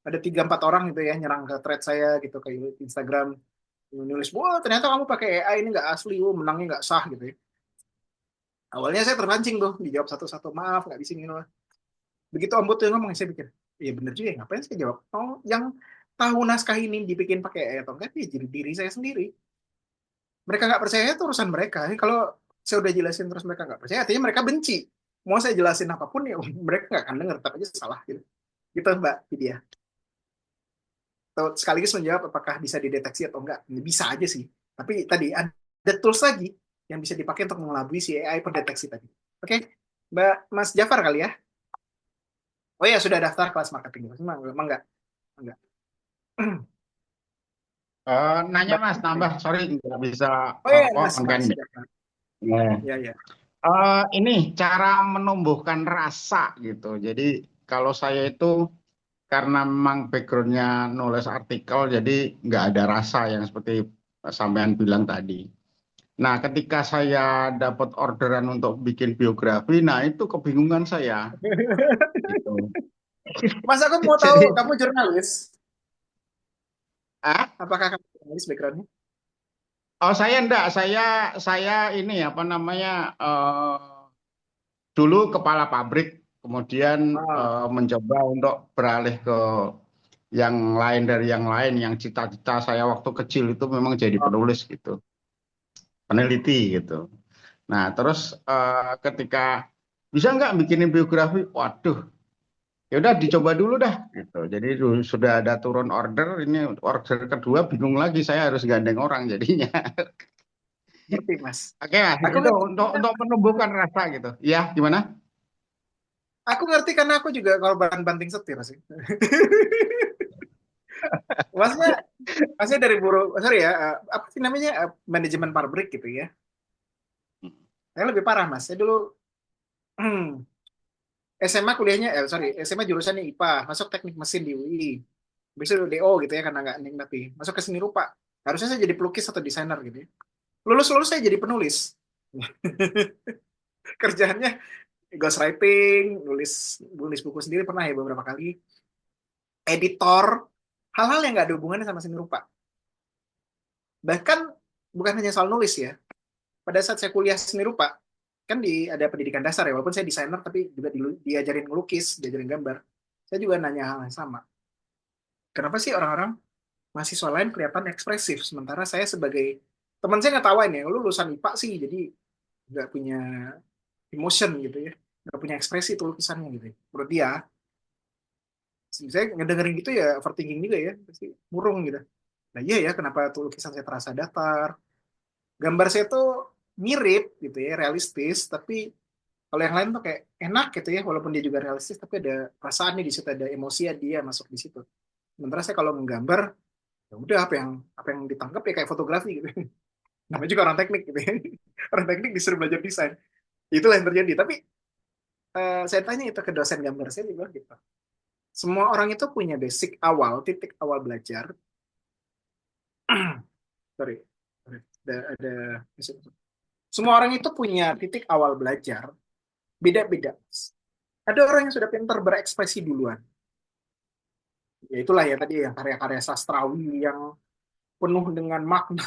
Ada 3-4 orang gitu ya nyerang ke thread saya gitu ke Instagram, nulis, wah ternyata kamu pakai AI ini nggak asli, menangnya nggak sah gitu ya. Awalnya saya terpancing tuh, dijawab satu-satu, maaf nggak di sini loh. Begitu Om tuh ngomong, saya pikir, iya bener juga ya, ngapain saya jawab? Oh, yang tahu naskah ini dibikin pakai AI atau enggak, ya jadi diri saya sendiri. Mereka nggak percaya itu urusan mereka. Ini kalau saya udah jelasin terus mereka nggak percaya, artinya mereka benci. Mau saya jelasin apapun ya mereka nggak akan denger, tapi aja salah gitu. Gitu Mbak Vidya. Atau sekaligus menjawab apakah bisa dideteksi atau enggak. Bisa aja sih. Tapi tadi ada tools lagi yang bisa dipakai untuk mengelabui si AI pendeteksi tadi. Oke, Mbak Mas Jafar kali ya. Oh ya, sudah daftar kelas marketing. Memang enggak? Enggak. Nanya Mbak, Mas, nambah, sorry nggak bisa oh ya, apa Mas, on Mas ini. Jafar. Nah, Ya, ya. ini cara menumbuhkan rasa gitu. Jadi kalau saya itu karena memang backgroundnya nulis artikel, jadi nggak ada rasa yang seperti sampean bilang tadi. Nah, ketika saya dapat orderan untuk bikin biografi, nah itu kebingungan saya. Gitu. Mas, aku mau tahu Jadi, kamu jurnalis. ah, Apakah kamu jurnalis backgroundnya? oh saya enggak, saya ini apa namanya dulu kepala pabrik, kemudian Oh, mencoba untuk beralih ke yang lain dari yang lain, yang cita-cita saya waktu kecil itu memang jadi oh. penulis gitu, peneliti gitu. Nah, terus ketika bisa nggak bikinin biografi, waduh, ya udah dicoba dulu dah gitu. Jadi sudah ada turun order, ini order kedua bingung lagi saya harus gandeng orang jadinya. Ngerti, Mas. Oke Mas, Aku itu ngerti, untuk menumbuhkan rasa gitu. Ya, gimana? aku ngerti karena aku juga korban banting setir sih. Maksudnya, maksudnya dari buruh, sorry ya, apa sih namanya, manajemen pabrik gitu ya. Saya lebih parah, Mas. Saya dulu SMA kuliahnya, sorry, SMA jurusannya IPA, masuk teknik mesin di UI. Bisa DO gitu ya, karena nggak nikmati. Masuk ke seni rupa. Harusnya saya jadi pelukis atau desainer gitu ya. Lulus-lulus saya jadi penulis. Kerjaannya ghostwriting, nulis buku sendiri pernah ya beberapa kali. Editor, hal-hal yang nggak ada hubungannya sama seni rupa. Bahkan bukan hanya soal nulis ya. Pada saat saya kuliah seni rupa, kan ada pendidikan dasar ya, walaupun saya desainer tapi juga diajarin ngelukis, diajarin gambar. Saya juga nanya hal yang sama. Kenapa sih orang-orang mahasiswa lain kelihatan ekspresif, sementara saya sebagai teman saya ngetawain ya, lu lulusan IPA sih, jadi nggak punya emotion gitu ya, nggak punya ekspresi tuh lukisannya gitu. Menurut dia, saya ngedengerin gitu ya overthinking juga ya, pasti murung gitu. Nah iya ya, kenapa tuh lukisan saya terasa datar, gambar saya tuh mirip gitu ya, realistis, tapi kalau yang lain tuh kayak enak gitu ya, walaupun dia juga realistis, tapi ada perasaannya di situ, ada emosi dia masuk di situ. Sementara saya kalau menggambar, ya udah apa yang ditangkap ya kayak fotografi gitu. Namanya juga orang teknik gitu ya. Orang teknik disuruh belajar desain. Itulah yang terjadi. Tapi saya tanya itu ke dosen gambar saya juga gitu. Semua orang itu punya basic awal, titik awal belajar. Sorry, ada semua orang itu punya titik awal belajar beda-beda. Ada orang yang sudah pintar berekspresi duluan. Ya itulah ya tadi yang karya-karya sastrawi yang penuh dengan makna,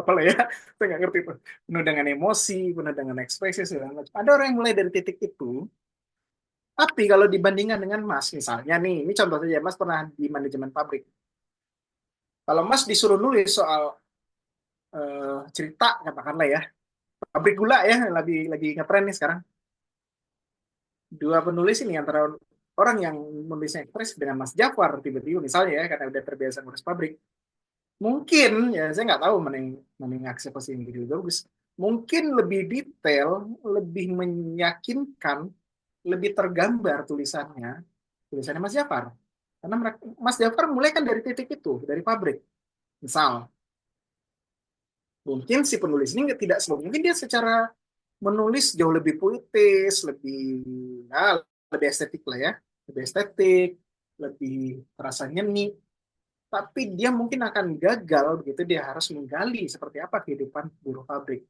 apalah ya, saya nggak ngerti itu, penuh dengan emosi, penuh dengan ekspresi segala macam. Ada orang yang mulai dari titik itu, tapi kalau dibandingkan dengan Mas, misalnya nih, ini contoh saja, Mas pernah di manajemen pabrik. Kalau Mas disuruh nulis soal cerita, katakanlah ya, pabrik gula ya, lagi ngetren nih sekarang. Dua penulis ini antara orang yang menulisnya ekspres dengan Mas Jafar tiba-tiba misalnya ya, karena udah terbiasa ngurus pabrik. Mungkin ya saya nggak tahu mana yang eksekusi yang lebih bagus. Mungkin lebih detail, lebih meyakinkan, lebih tergambar tulisannya Mas Jafar. Karena Mas Jafar mulai kan dari titik itu, dari pabrik. Misal, mungkin si penulis ini tidak selalu, mungkin dia secara menulis jauh lebih puitis, ya, lebih estetik lah ya, lebih estetik, lebih terasa nyeni, tapi dia mungkin akan gagal begitu dia harus menggali seperti apa kehidupan buruh pabrik,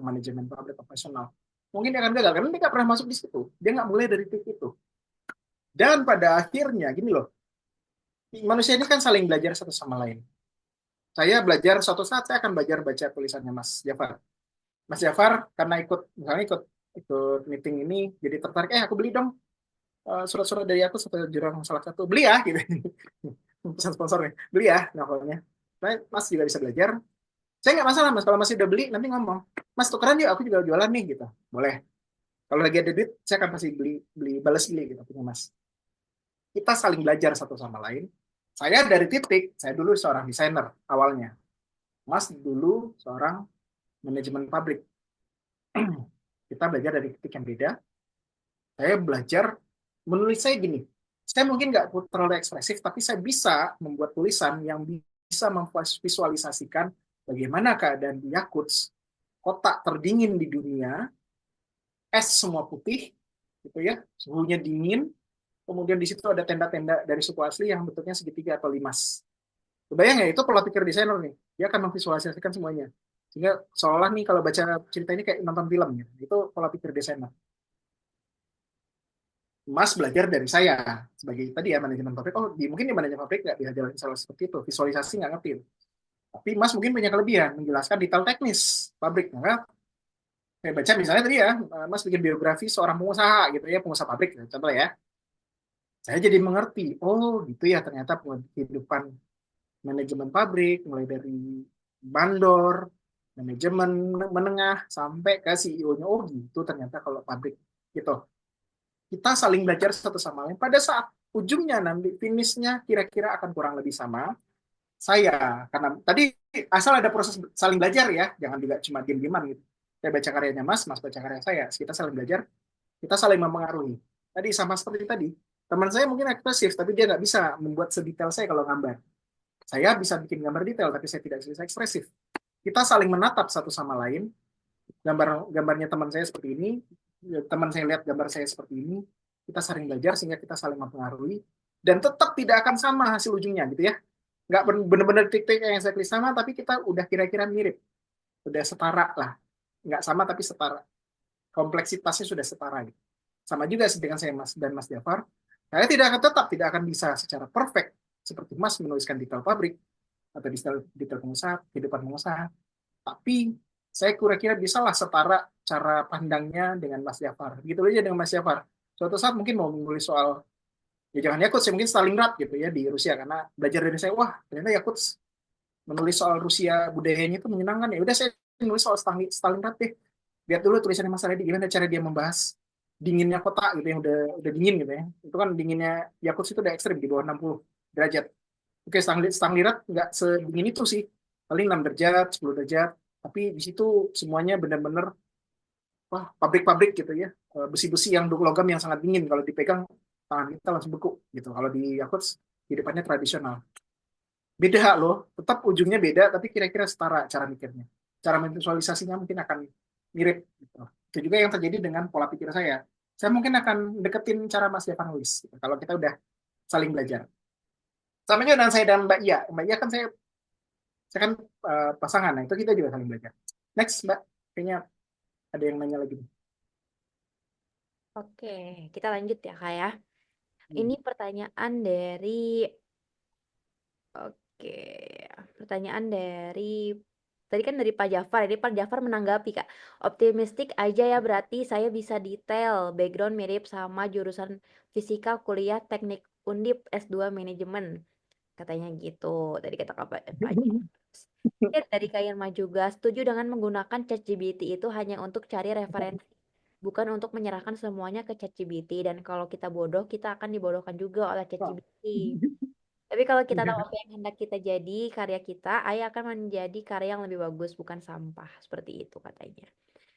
manajemen pabrik profesional. Mungkin dia akan gagal karena dia nggak pernah masuk di situ, dia nggak mulai dari titik itu. Dan pada akhirnya gini loh, manusia ini kan saling belajar satu sama lain. Saya belajar suatu saat saya akan belajar baca tulisannya Mas Jafar. Mas Jafar karena misalnya ikut meeting ini jadi tertarik, aku beli dong surat-surat dari aku satu jurang salah satu, beli ya gitu. Pesan sponsornya, beli ya novelnya. Nah, Mas juga bisa belajar. Saya nggak masalah Mas, kalau masih udah beli nanti ngomong, Mas tukeran yuk, aku juga jualan nih gitu. Boleh. Kalau lagi ada duit, saya akan pasti balas beli gitu punya Mas. Kita saling belajar satu sama lain. Saya dari titik, saya dulu seorang desainer awalnya. Mas dulu seorang manajemen pabrik. Kita belajar dari titik yang beda. Saya belajar menulis saya gini. Saya mungkin nggak terlalu ekspresif, tapi saya bisa membuat tulisan yang bisa memvisualisasikan bagaimana keadaan di Yakuts, kota terdingin di dunia, es semua putih, gitu ya, suhunya dingin, kemudian di situ ada tenda-tenda dari suku asli yang bentuknya segitiga atau limas. Kebayang ya, itu pola pikir desainer nih, dia akan memvisualisasikan semuanya. Sehingga seolah nih kalau baca cerita ini kayak nonton film, gitu. Itu pola pikir desainer. Mas belajar dari saya sebagai tadi ya manajemen pabrik. Mungkin di manajemen pabrik nggak bisa jalan seperti itu, visualisasi nggak ngerti. Tapi Mas mungkin punya kelebihan menjelaskan detail teknis pabrik. Maka saya baca misalnya tadi ya, Mas bikin biografi seorang pengusaha gitu ya, pengusaha pabrik contoh ya. Saya jadi mengerti, oh gitu ya ternyata kehidupan manajemen pabrik mulai dari mandor, manajemen menengah sampai ke CEO-nya. Oh gitu ternyata kalau pabrik gitu. Kita saling belajar satu sama lain. Pada saat ujungnya nanti finishnya kira-kira akan kurang lebih sama. Saya karena tadi asal ada proses saling belajar ya, jangan juga cuma diam-diaman gitu. Saya baca karyanya Mas baca karya saya. Kita saling belajar, kita saling mempengaruhi. Tadi sama seperti tadi, teman saya mungkin ekspresif, tapi dia nggak bisa membuat sedetail saya kalau gambar. Saya bisa bikin gambar detail, tapi saya tidak bisa ekspresif. Kita saling menatap satu sama lain. Gambarnya teman saya seperti ini, teman saya lihat gambar saya seperti ini, kita saling belajar sehingga kita saling mempengaruhi dan tetap tidak akan sama hasil ujungnya gitu ya. Nggak benar-benar titik yang saya tulis sama, tapi kita udah kira-kira mirip, udah setara lah. Nggak sama tapi setara. Kompleksitasnya sudah setara gitu. Sama juga dengan saya Mas dan Mas Jafar. Saya tidak akan bisa secara perfect seperti Mas menuliskan detail pabrik atau detail pengusaha, kehidupan pengusaha. Tapi saya kira-kira bisalah setara cara pandangnya dengan Mas Jafar. Gitu aja dengan Mas Jafar. Suatu saat mungkin mau menulis soal, ya jangan Yakut, saya mungkin Stalingrad gitu ya di Rusia. Karena belajar dari saya, wah ternyata Yakut menulis soal Rusia budayanya itu menyenangkan. Ya udah saya menulis soal Stalingrad deh. Lihat dulu tulisannya Mas Redi, gimana cara dia membahas dinginnya kota gitu yang udah dingin gitu ya. Itu kan dinginnya Yakut itu udah ekstrim di bawah 60 derajat. Oke, Stalingrad nggak sedingin itu sih. Paling 6 derajat, 10 derajat. Tapi di situ semuanya benar-benar wah pabrik-pabrik gitu ya. Besi-besi yang logam yang sangat dingin kalau dipegang tangan kita langsung beku gitu. Kalau di Yakult kehidupannya tradisional. Beda loh, tetap ujungnya beda tapi kira-kira setara cara mikirnya. Cara visualisasinya mungkin akan mirip gitu. Itu juga yang terjadi dengan pola pikir saya. Saya mungkin akan deketin cara Mas Devan Luis gitu, kalau kita udah saling belajar. Sama juga dengan saya dan Mbak Iya. Mbak Iya kan saya kan pasangan, nah itu kita juga saling belajar. Next, Mbak. Kayaknya ada yang nanya lagi. Oke, kita lanjut ya Kak ya. Ini pertanyaan dari, oke, pertanyaan dari tadi kan dari Pak Jafar. Jadi Pak Jafar menanggapi, Kak. Optimistik aja ya berarti saya bisa detail. Background mirip sama jurusan fisika kuliah teknik Undip S2 manajemen. Katanya gitu. Tadi kata Pak Jafar. Dari Kak Irma juga setuju dengan menggunakan ChatGPT itu hanya untuk cari referensi, bukan untuk menyerahkan semuanya ke ChatGPT. Dan kalau kita bodoh, kita akan dibodohkan juga oleh ChatGPT. Tapi kalau kita tahu apa yang hendak kita jadi, karya kita, akan menjadi karya yang lebih bagus, bukan sampah. Seperti itu katanya.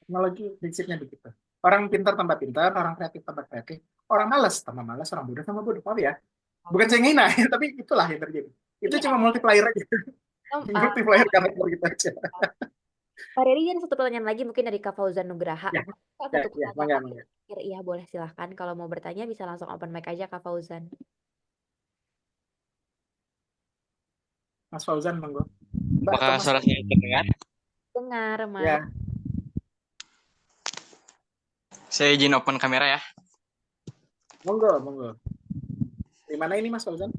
Teknologi prinsipnya begitu. Orang pintar tambah pintar, orang kreatif tambah kreatif, orang malas tambah malas, orang bodoh tambah bodoh. Maaf ya. Bukan saya ngina ya, tapi itulah yang terjadi. Itu Ini cuma multiplier aja. Multiplier karakter kita aja. Pak Riri ada satu pertanyaan lagi mungkin dari Kak Fauzan Nugraha. Ya, Kak, ya, untuk ya, mangga, mangga. iya boleh silahkan. Kalau mau bertanya bisa langsung open mic aja Kak Fauzan. Mas Fauzan, monggo. Mbak atau Apakah Mas? suara saya terdengar? Dengar, Mas. Ya, Saya izin open kamera ya. monggo, monggo. Di mana ini Mas Fauzan?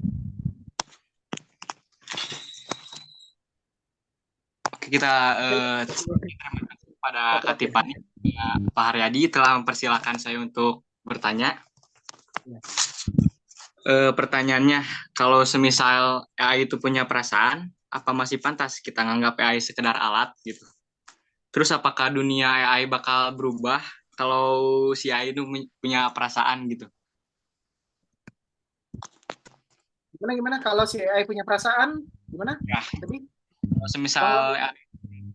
Oke, kita terima kasih kepada Kak Tiffany, Pak Haryadi telah mempersilahkan saya untuk bertanya. Ya. Pertanyaannya, kalau semisal AI itu punya perasaan, apa masih pantas kita nganggap AI sekedar alat gitu? Terus apakah dunia AI bakal berubah kalau si AI itu punya perasaan gitu? Gimana kalau si AI punya perasaan? Gimana? Ya, Tadi? kalau semisal AI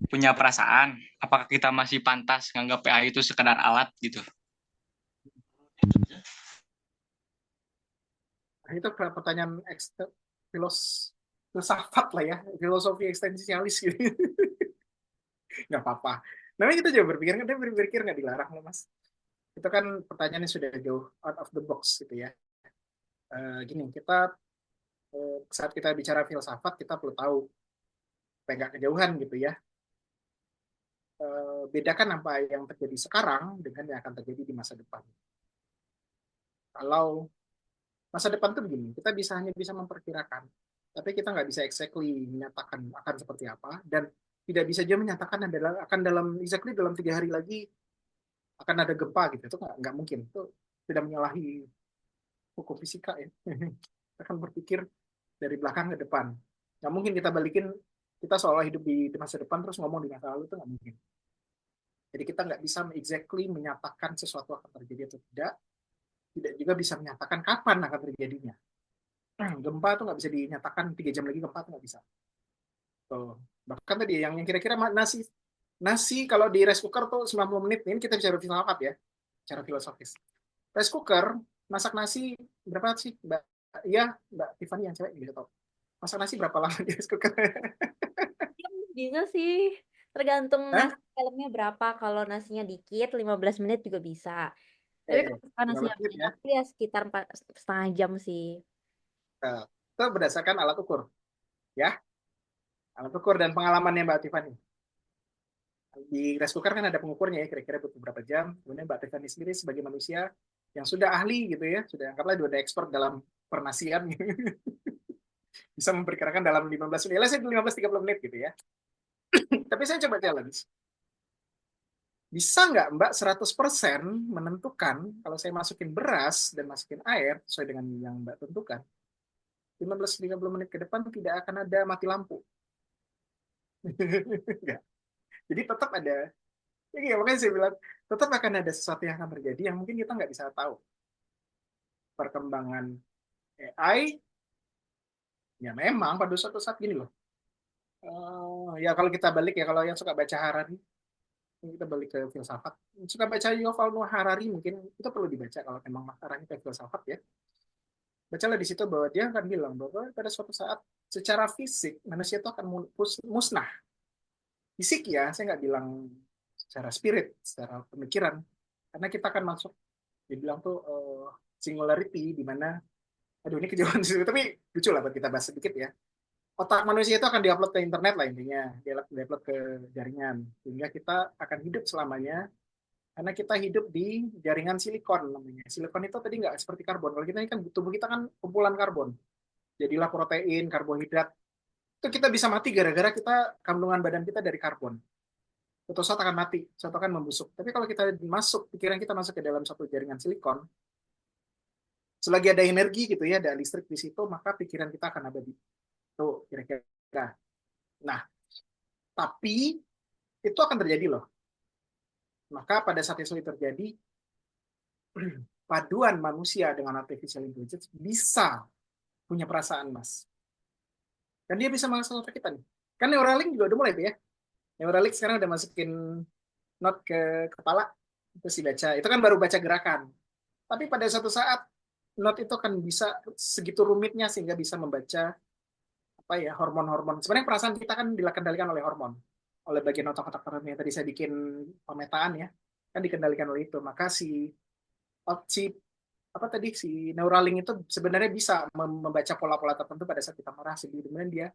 punya perasaan, apakah kita masih pantas nganggap AI itu sekedar alat gitu? Nah, itu pertanyaan filsafat lah ya, filosofi eksistensialis gitu. Nggak apa-apa. Namanya kita juga berpikir nggak dilarang loh Mas. Itu kan pertanyaannya sudah jauh out of the box gitu ya. Gini, kita saat kita bicara filsafat kita perlu tahu supaya nggak kejauhan gitu ya. Bedakan apa yang terjadi sekarang dengan yang akan terjadi di masa depan. Kalau masa depan tuh begini, kita hanya bisa memperkirakan, tapi kita nggak bisa exactly menyatakan akan seperti apa, dan tidak bisa juga menyatakan akan dalam 3 hari lagi akan ada gempa gitu. Itu nggak mungkin. Itu tidak menyalahi hukum fisika ya. Kita akan berpikir dari belakang ke depan. Nggak mungkin kita balikin, kita seolah hidup di masa depan terus ngomong di masa lalu, itu nggak mungkin. Jadi kita nggak bisa exactly menyatakan sesuatu akan terjadi atau tidak juga bisa menyatakan kapan akan terjadinya. Gempa tuh nggak bisa dinyatakan 3 jam lagi gempa tuh nggak bisa. Tuh. Bahkan tadi yang kira-kira nasi kalau di rice cooker tuh 90 menit, ini kita bicara filsafat ya, cara filosofis. Rice cooker masak nasi berapa sih Mbak? Iya Mbak Tiffany yang cewek gitu tahu. Masak nasi berapa lama di rice cooker? Bisa sih. Tergantung nasi dalamnya berapa. Kalau nasinya dikit 15 menit juga bisa. Tapi kalau nasinya banyak ya sekitar 4,5 jam sih. Itu berdasarkan alat ukur. Ya. Alat ukur dan pengalamannya Mbak Tiffany. Di rice cooker kan ada pengukurnya ya, kira-kira butuh berapa jam. Kemudian Mbak Tiffany sendiri sebagai manusia yang sudah ahli gitu ya, sudah anggaplah sudah expert dalam pernasian bisa memperkirakan dalam 15 menit, saya 15-30 menit gitu ya. Tapi saya coba challenge. Bisa nggak Mbak 100% menentukan kalau saya masukin beras dan masukin air sesuai dengan yang Mbak tentukan, 15-30 menit ke depan tidak akan ada mati lampu. Jadi tetap ada. Ya, makanya saya bilang, tetap akan ada sesuatu yang akan terjadi yang mungkin kita nggak bisa tahu. Perkembangan AI, ya memang pada suatu saat gini loh. Ya kalau kita balik ya, kalau yang suka baca Harari, kita balik ke filsafat. Suka baca Yuval Noah Harari mungkin, itu perlu dibaca kalau memang arahnya ke filsafat ya. Bacalah di situ bahwa dia akan bilang bahwa pada suatu saat secara fisik manusia itu akan musnah. Fisik ya, saya nggak bilang secara spirit, secara pemikiran. Karena kita akan masuk, dibilang tuh singularity, di mana, aduh ini kejauhan sih, tapi lucu lah buat kita bahas sedikit ya. Otak manusia itu akan diupload ke internet lah intinya, diupload ke jaringan. Sehingga kita akan hidup selamanya, karena kita hidup di jaringan silikon namanya. Silikon itu tadi nggak seperti karbon. Kalau kita ini kan, tubuh kita kan kumpulan karbon. Jadilah protein, karbohidrat, Itu kita bisa mati gara-gara kita kandungan badan kita dari karbon. Suatu saat akan mati, suatu akan membusuk. Tapi kalau kita pikiran kita masuk ke dalam satu jaringan silikon, selagi ada energi gitu ya, ada listrik di situ, maka pikiran kita akan abadi. Tuh kira-kira. Nah, tapi itu akan terjadi loh. Maka pada saat itu terjadi, paduan manusia dengan artificial intelligence bisa punya perasaan, Mas. Dan dia bisa mengakses otak kita nih. Kan Neuralink juga udah mulai tuh ya. Neuralink sekarang udah masukin note ke kepala, terus dibaca. Itu kan baru baca gerakan. Tapi pada satu saat, note itu akan bisa segitu rumitnya sehingga bisa membaca apa ya, hormon-hormon. Sebenarnya perasaan kita kan dikendalikan oleh hormon, oleh bagian otak-otak tertentu yang tadi saya bikin pemetaan ya, kan dikendalikan oleh itu. Maka si apa tadi si Neuralink itu sebenarnya bisa membaca pola-pola tertentu pada saat kita marah, sedih, kemudian dia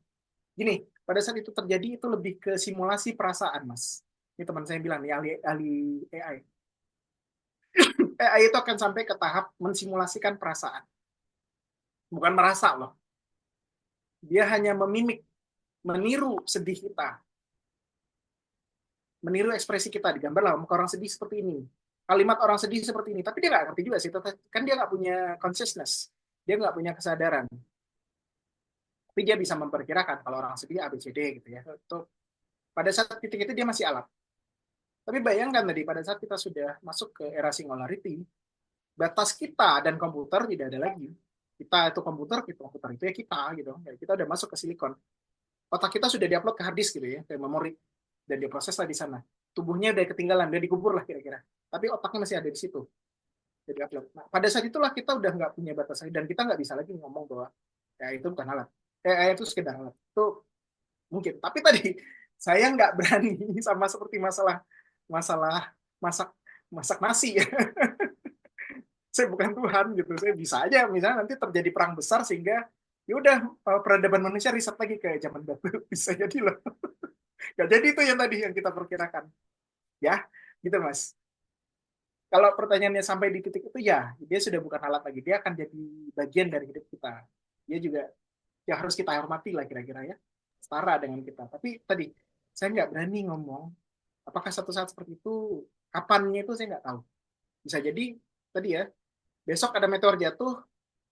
gini, pada saat itu terjadi itu lebih ke simulasi perasaan, Mas. Ini teman saya bilang nih, ahli AI. AI itu akan sampai ke tahap mensimulasikan perasaan. Bukan merasa loh. Dia hanya memimik, meniru sedih kita. Meniru ekspresi kita, digambar lah muka orang sedih seperti ini. Kalimat orang sedih seperti ini. Tapi dia nggak ngerti juga sih. Kan dia nggak punya consciousness. Dia nggak punya kesadaran. Tapi dia bisa memperkirakan kalau orang sedih A, B, C, D gitu ya. Itu, pada saat titik itu dia masih alat. Tapi bayangkan tadi pada saat kita sudah masuk ke era singularity, batas kita dan komputer tidak ada lagi. Kita itu komputer itu ya kita gitu. Ya, kita udah masuk ke silikon. Otak kita sudah diupload ke hard disk gitu ya, ke memori, dan diproses lah di sana. Tubuhnya udah ketinggalan, udah dikubur lah kira-kira. Tapi otaknya masih ada di situ. Jadi upload. Nah, pada saat itulah kita udah nggak punya batas lagi dan kita nggak bisa lagi ngomong bahwa ya itu bukan alat. Itu sekedar alat. Itu mungkin. Tapi tadi saya nggak berani sama seperti masalah masak masak nasi ya. Saya bukan Tuhan gitu. Saya bisa aja misalnya nanti terjadi perang besar sehingga ya udah peradaban manusia riset lagi ke zaman batu. Bisa jadi loh. Gak jadi itu yang tadi yang kita perkirakan. Ya, gitu Mas. Kalau pertanyaannya sampai di titik itu ya, dia sudah bukan alat lagi. Dia akan jadi bagian dari hidup kita. Dia juga ya harus kita hormati lah kira-kira ya. Setara dengan kita. Tapi tadi saya nggak berani ngomong apakah satu saat seperti itu, kapannya itu saya nggak tahu. Bisa jadi tadi ya, besok ada meteor jatuh,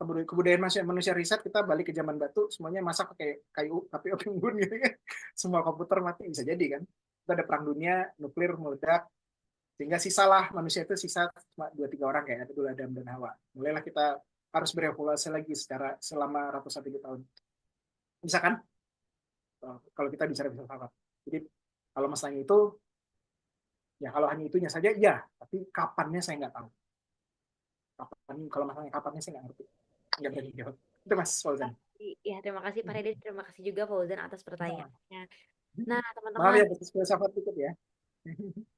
kebudayaan manusia riset, kita balik ke zaman batu, semuanya masak pakai kayu api unggun gitu kan. Semua komputer mati, bisa jadi kan. Kita ada perang dunia, nuklir meledak, sehingga sisalah manusia itu sisa cuma 2-3 orang kayak dulu Adam dan Hawa. Mulailah kita harus berevolusi lagi secara selama ratusan ribu tahun. Bisa kan? Kalau kita bicara filsafat. Jadi kalau masalahnya itu, ya kalau hanya itunya saja, ya. Tapi kapannya saya nggak tahu. Kalau masalahnya kapannya saya nggak ngerti. Nggak berani jawab. Itu Mas Fauzan. Ya, terima kasih Pak Redi, terima kasih juga Fauzan atas pertanyaannya. Nah, Maaf teman-teman, ya, filsafat dikit ya.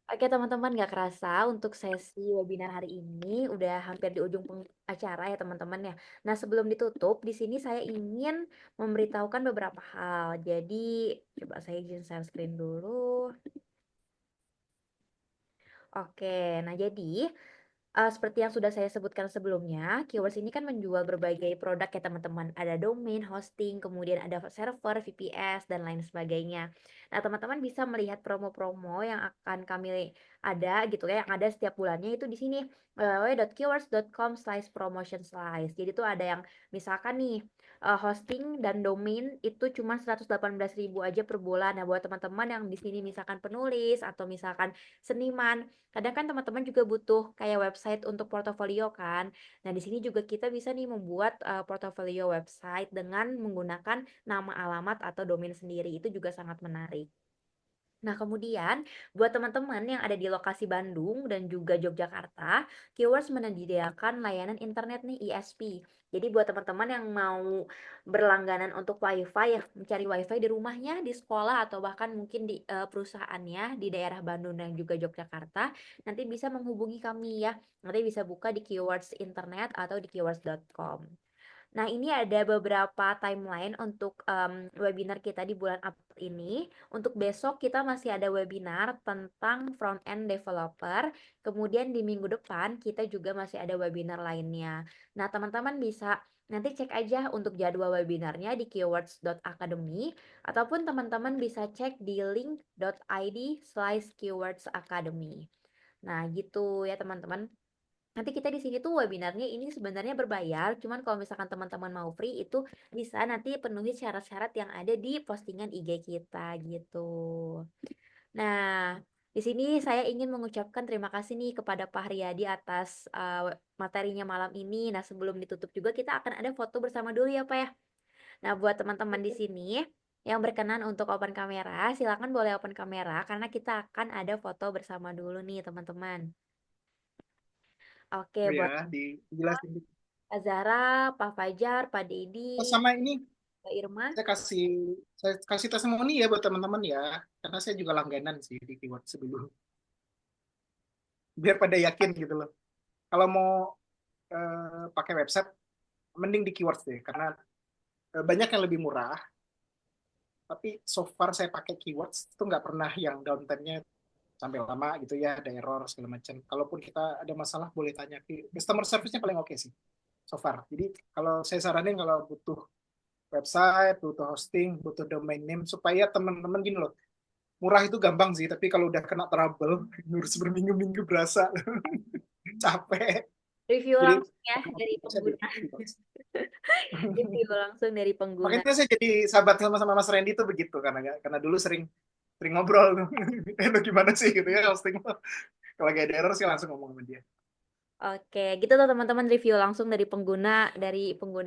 oke teman-teman, nggak kerasa untuk sesi webinar hari ini udah hampir di ujung acara ya teman-teman ya. Nah, sebelum ditutup, di sini saya ingin memberitahukan beberapa hal. Jadi, coba saya izin share screen dulu. Oke, nah jadi seperti yang sudah saya sebutkan sebelumnya, Keywords ini kan menjual berbagai produk ya teman-teman. Ada domain, hosting, kemudian ada server, VPS, dan lain sebagainya. Nah, teman-teman bisa melihat promo-promo yang akan kami ada gitu ya, yang ada setiap bulannya itu di sini www.keywords.com/promotion slice. Jadi tuh ada yang misalkan nih hosting dan domain itu cuma 118.000 aja per bulan. Nah, buat teman-teman yang di sini misalkan penulis atau misalkan seniman, kadang kan teman-teman juga butuh kayak website untuk portofolio kan. Nah, di sini juga kita bisa nih membuat portofolio website dengan menggunakan nama alamat atau domain sendiri. Itu juga sangat menarik. Nah, kemudian buat teman-teman yang ada di lokasi Bandung dan juga Yogyakarta, Keywords menyediakan layanan internet nih ISP. Jadi buat teman-teman yang mau berlangganan untuk WiFi ya, mencari WiFi di rumahnya, di sekolah atau bahkan mungkin di perusahaannya di daerah Bandung dan juga Yogyakarta, nanti bisa menghubungi kami ya. Nanti bisa buka di Keywords internet atau di keywords.com. Nah, ini ada beberapa timeline untuk webinar kita di bulan April ini. Untuk besok kita masih ada webinar tentang front-end developer. Kemudian di minggu depan kita juga masih ada webinar lainnya. Nah, teman-teman bisa nanti cek aja untuk jadwal webinarnya di keywords.academy ataupun teman-teman bisa cek di link.id/keywordsacademy. Nah, gitu ya teman-teman. Nanti kita di sini tuh webinarnya ini sebenarnya berbayar, cuman kalau misalkan teman-teman mau free itu bisa nanti penuhi syarat-syarat yang ada di postingan IG kita gitu. Nah, di sini saya ingin mengucapkan terima kasih nih kepada Pak Haryadi atas materinya malam ini. Nah, sebelum ditutup juga kita akan ada foto bersama dulu ya Pak ya. Nah, buat teman-teman di sini yang berkenan untuk open kamera, silakan boleh open kamera karena kita akan ada foto bersama dulu nih teman-teman. Oke, Oh buat ya, dijelasin. Kak Zahra, Pak Fajar, Pak Dedi, Sama ini Mbak Irma. saya kasih testimoni ya buat teman-teman ya, karena saya juga langganan sih di keyword sebelum, biar pada yakin gitu loh. Kalau mau pakai website, mending di keywords deh, karena banyak yang lebih murah. Tapi so far saya pakai keywords itu nggak pernah yang downtime-nya sampai lama gitu ya, ada error segala macam. Kalaupun kita ada masalah boleh tanya ke customer service-nya, paling oke sih so far. Jadi kalau saya saranin kalau butuh website, butuh hosting, butuh domain name, supaya teman-teman gini loh, murah itu gampang sih, tapi kalau udah kena trouble, ngurus berminggu-minggu berasa capek. Review Jadi langsung ya dari pengguna. Review langsung dari pengguna. makanya saya jadi sahabat sama Mas Randy tuh begitu, karena dulu sering sering ngobrol tuh. Lo gimana sih gitu ya hosting lo. Kalau lagi ada error sih langsung ngomong sama dia. Oke, gitu tuh teman-teman, review langsung dari pengguna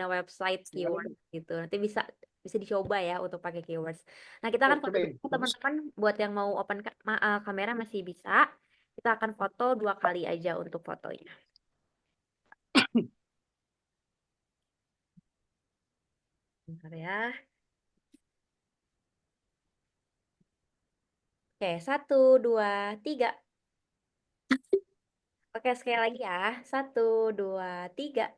website keyword gitu. Nanti bisa bisa dicoba ya untuk pakai keywords. Nah, kita akan foto Cobain. dulu, teman-teman, buat yang mau open kamera masih bisa. Kita akan foto 2 kali aja untuk fotonya. Bentar ya. Oke, 1, 2, 3. Oke, sekali lagi ya. 1, 2, 3.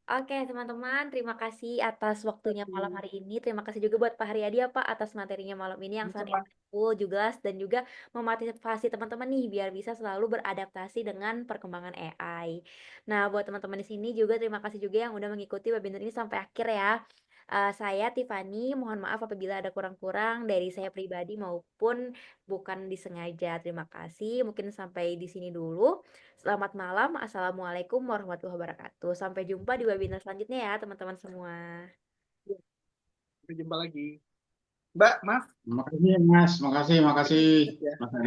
Oke, teman-teman, terima kasih atas waktunya malam hari ini. Terima kasih juga buat Pak Haryadi ya, Pak, atas materinya malam ini yang sangat insightful, jelas, dan juga memotivasi teman-teman nih biar bisa selalu beradaptasi dengan perkembangan AI. Nah, buat teman-teman di sini juga terima kasih juga yang udah mengikuti webinar ini sampai akhir ya. Saya Tiffany, mohon maaf apabila ada kurang-kurang dari saya pribadi maupun bukan disengaja. Terima kasih. Mungkin sampai di sini dulu. Selamat malam. Assalamualaikum warahmatullahi wabarakatuh. Sampai jumpa di webinar selanjutnya ya, teman-teman semua. Sampai jumpa lagi. Mbak, maaf. Makasih Mas, makasih, Ya. Mas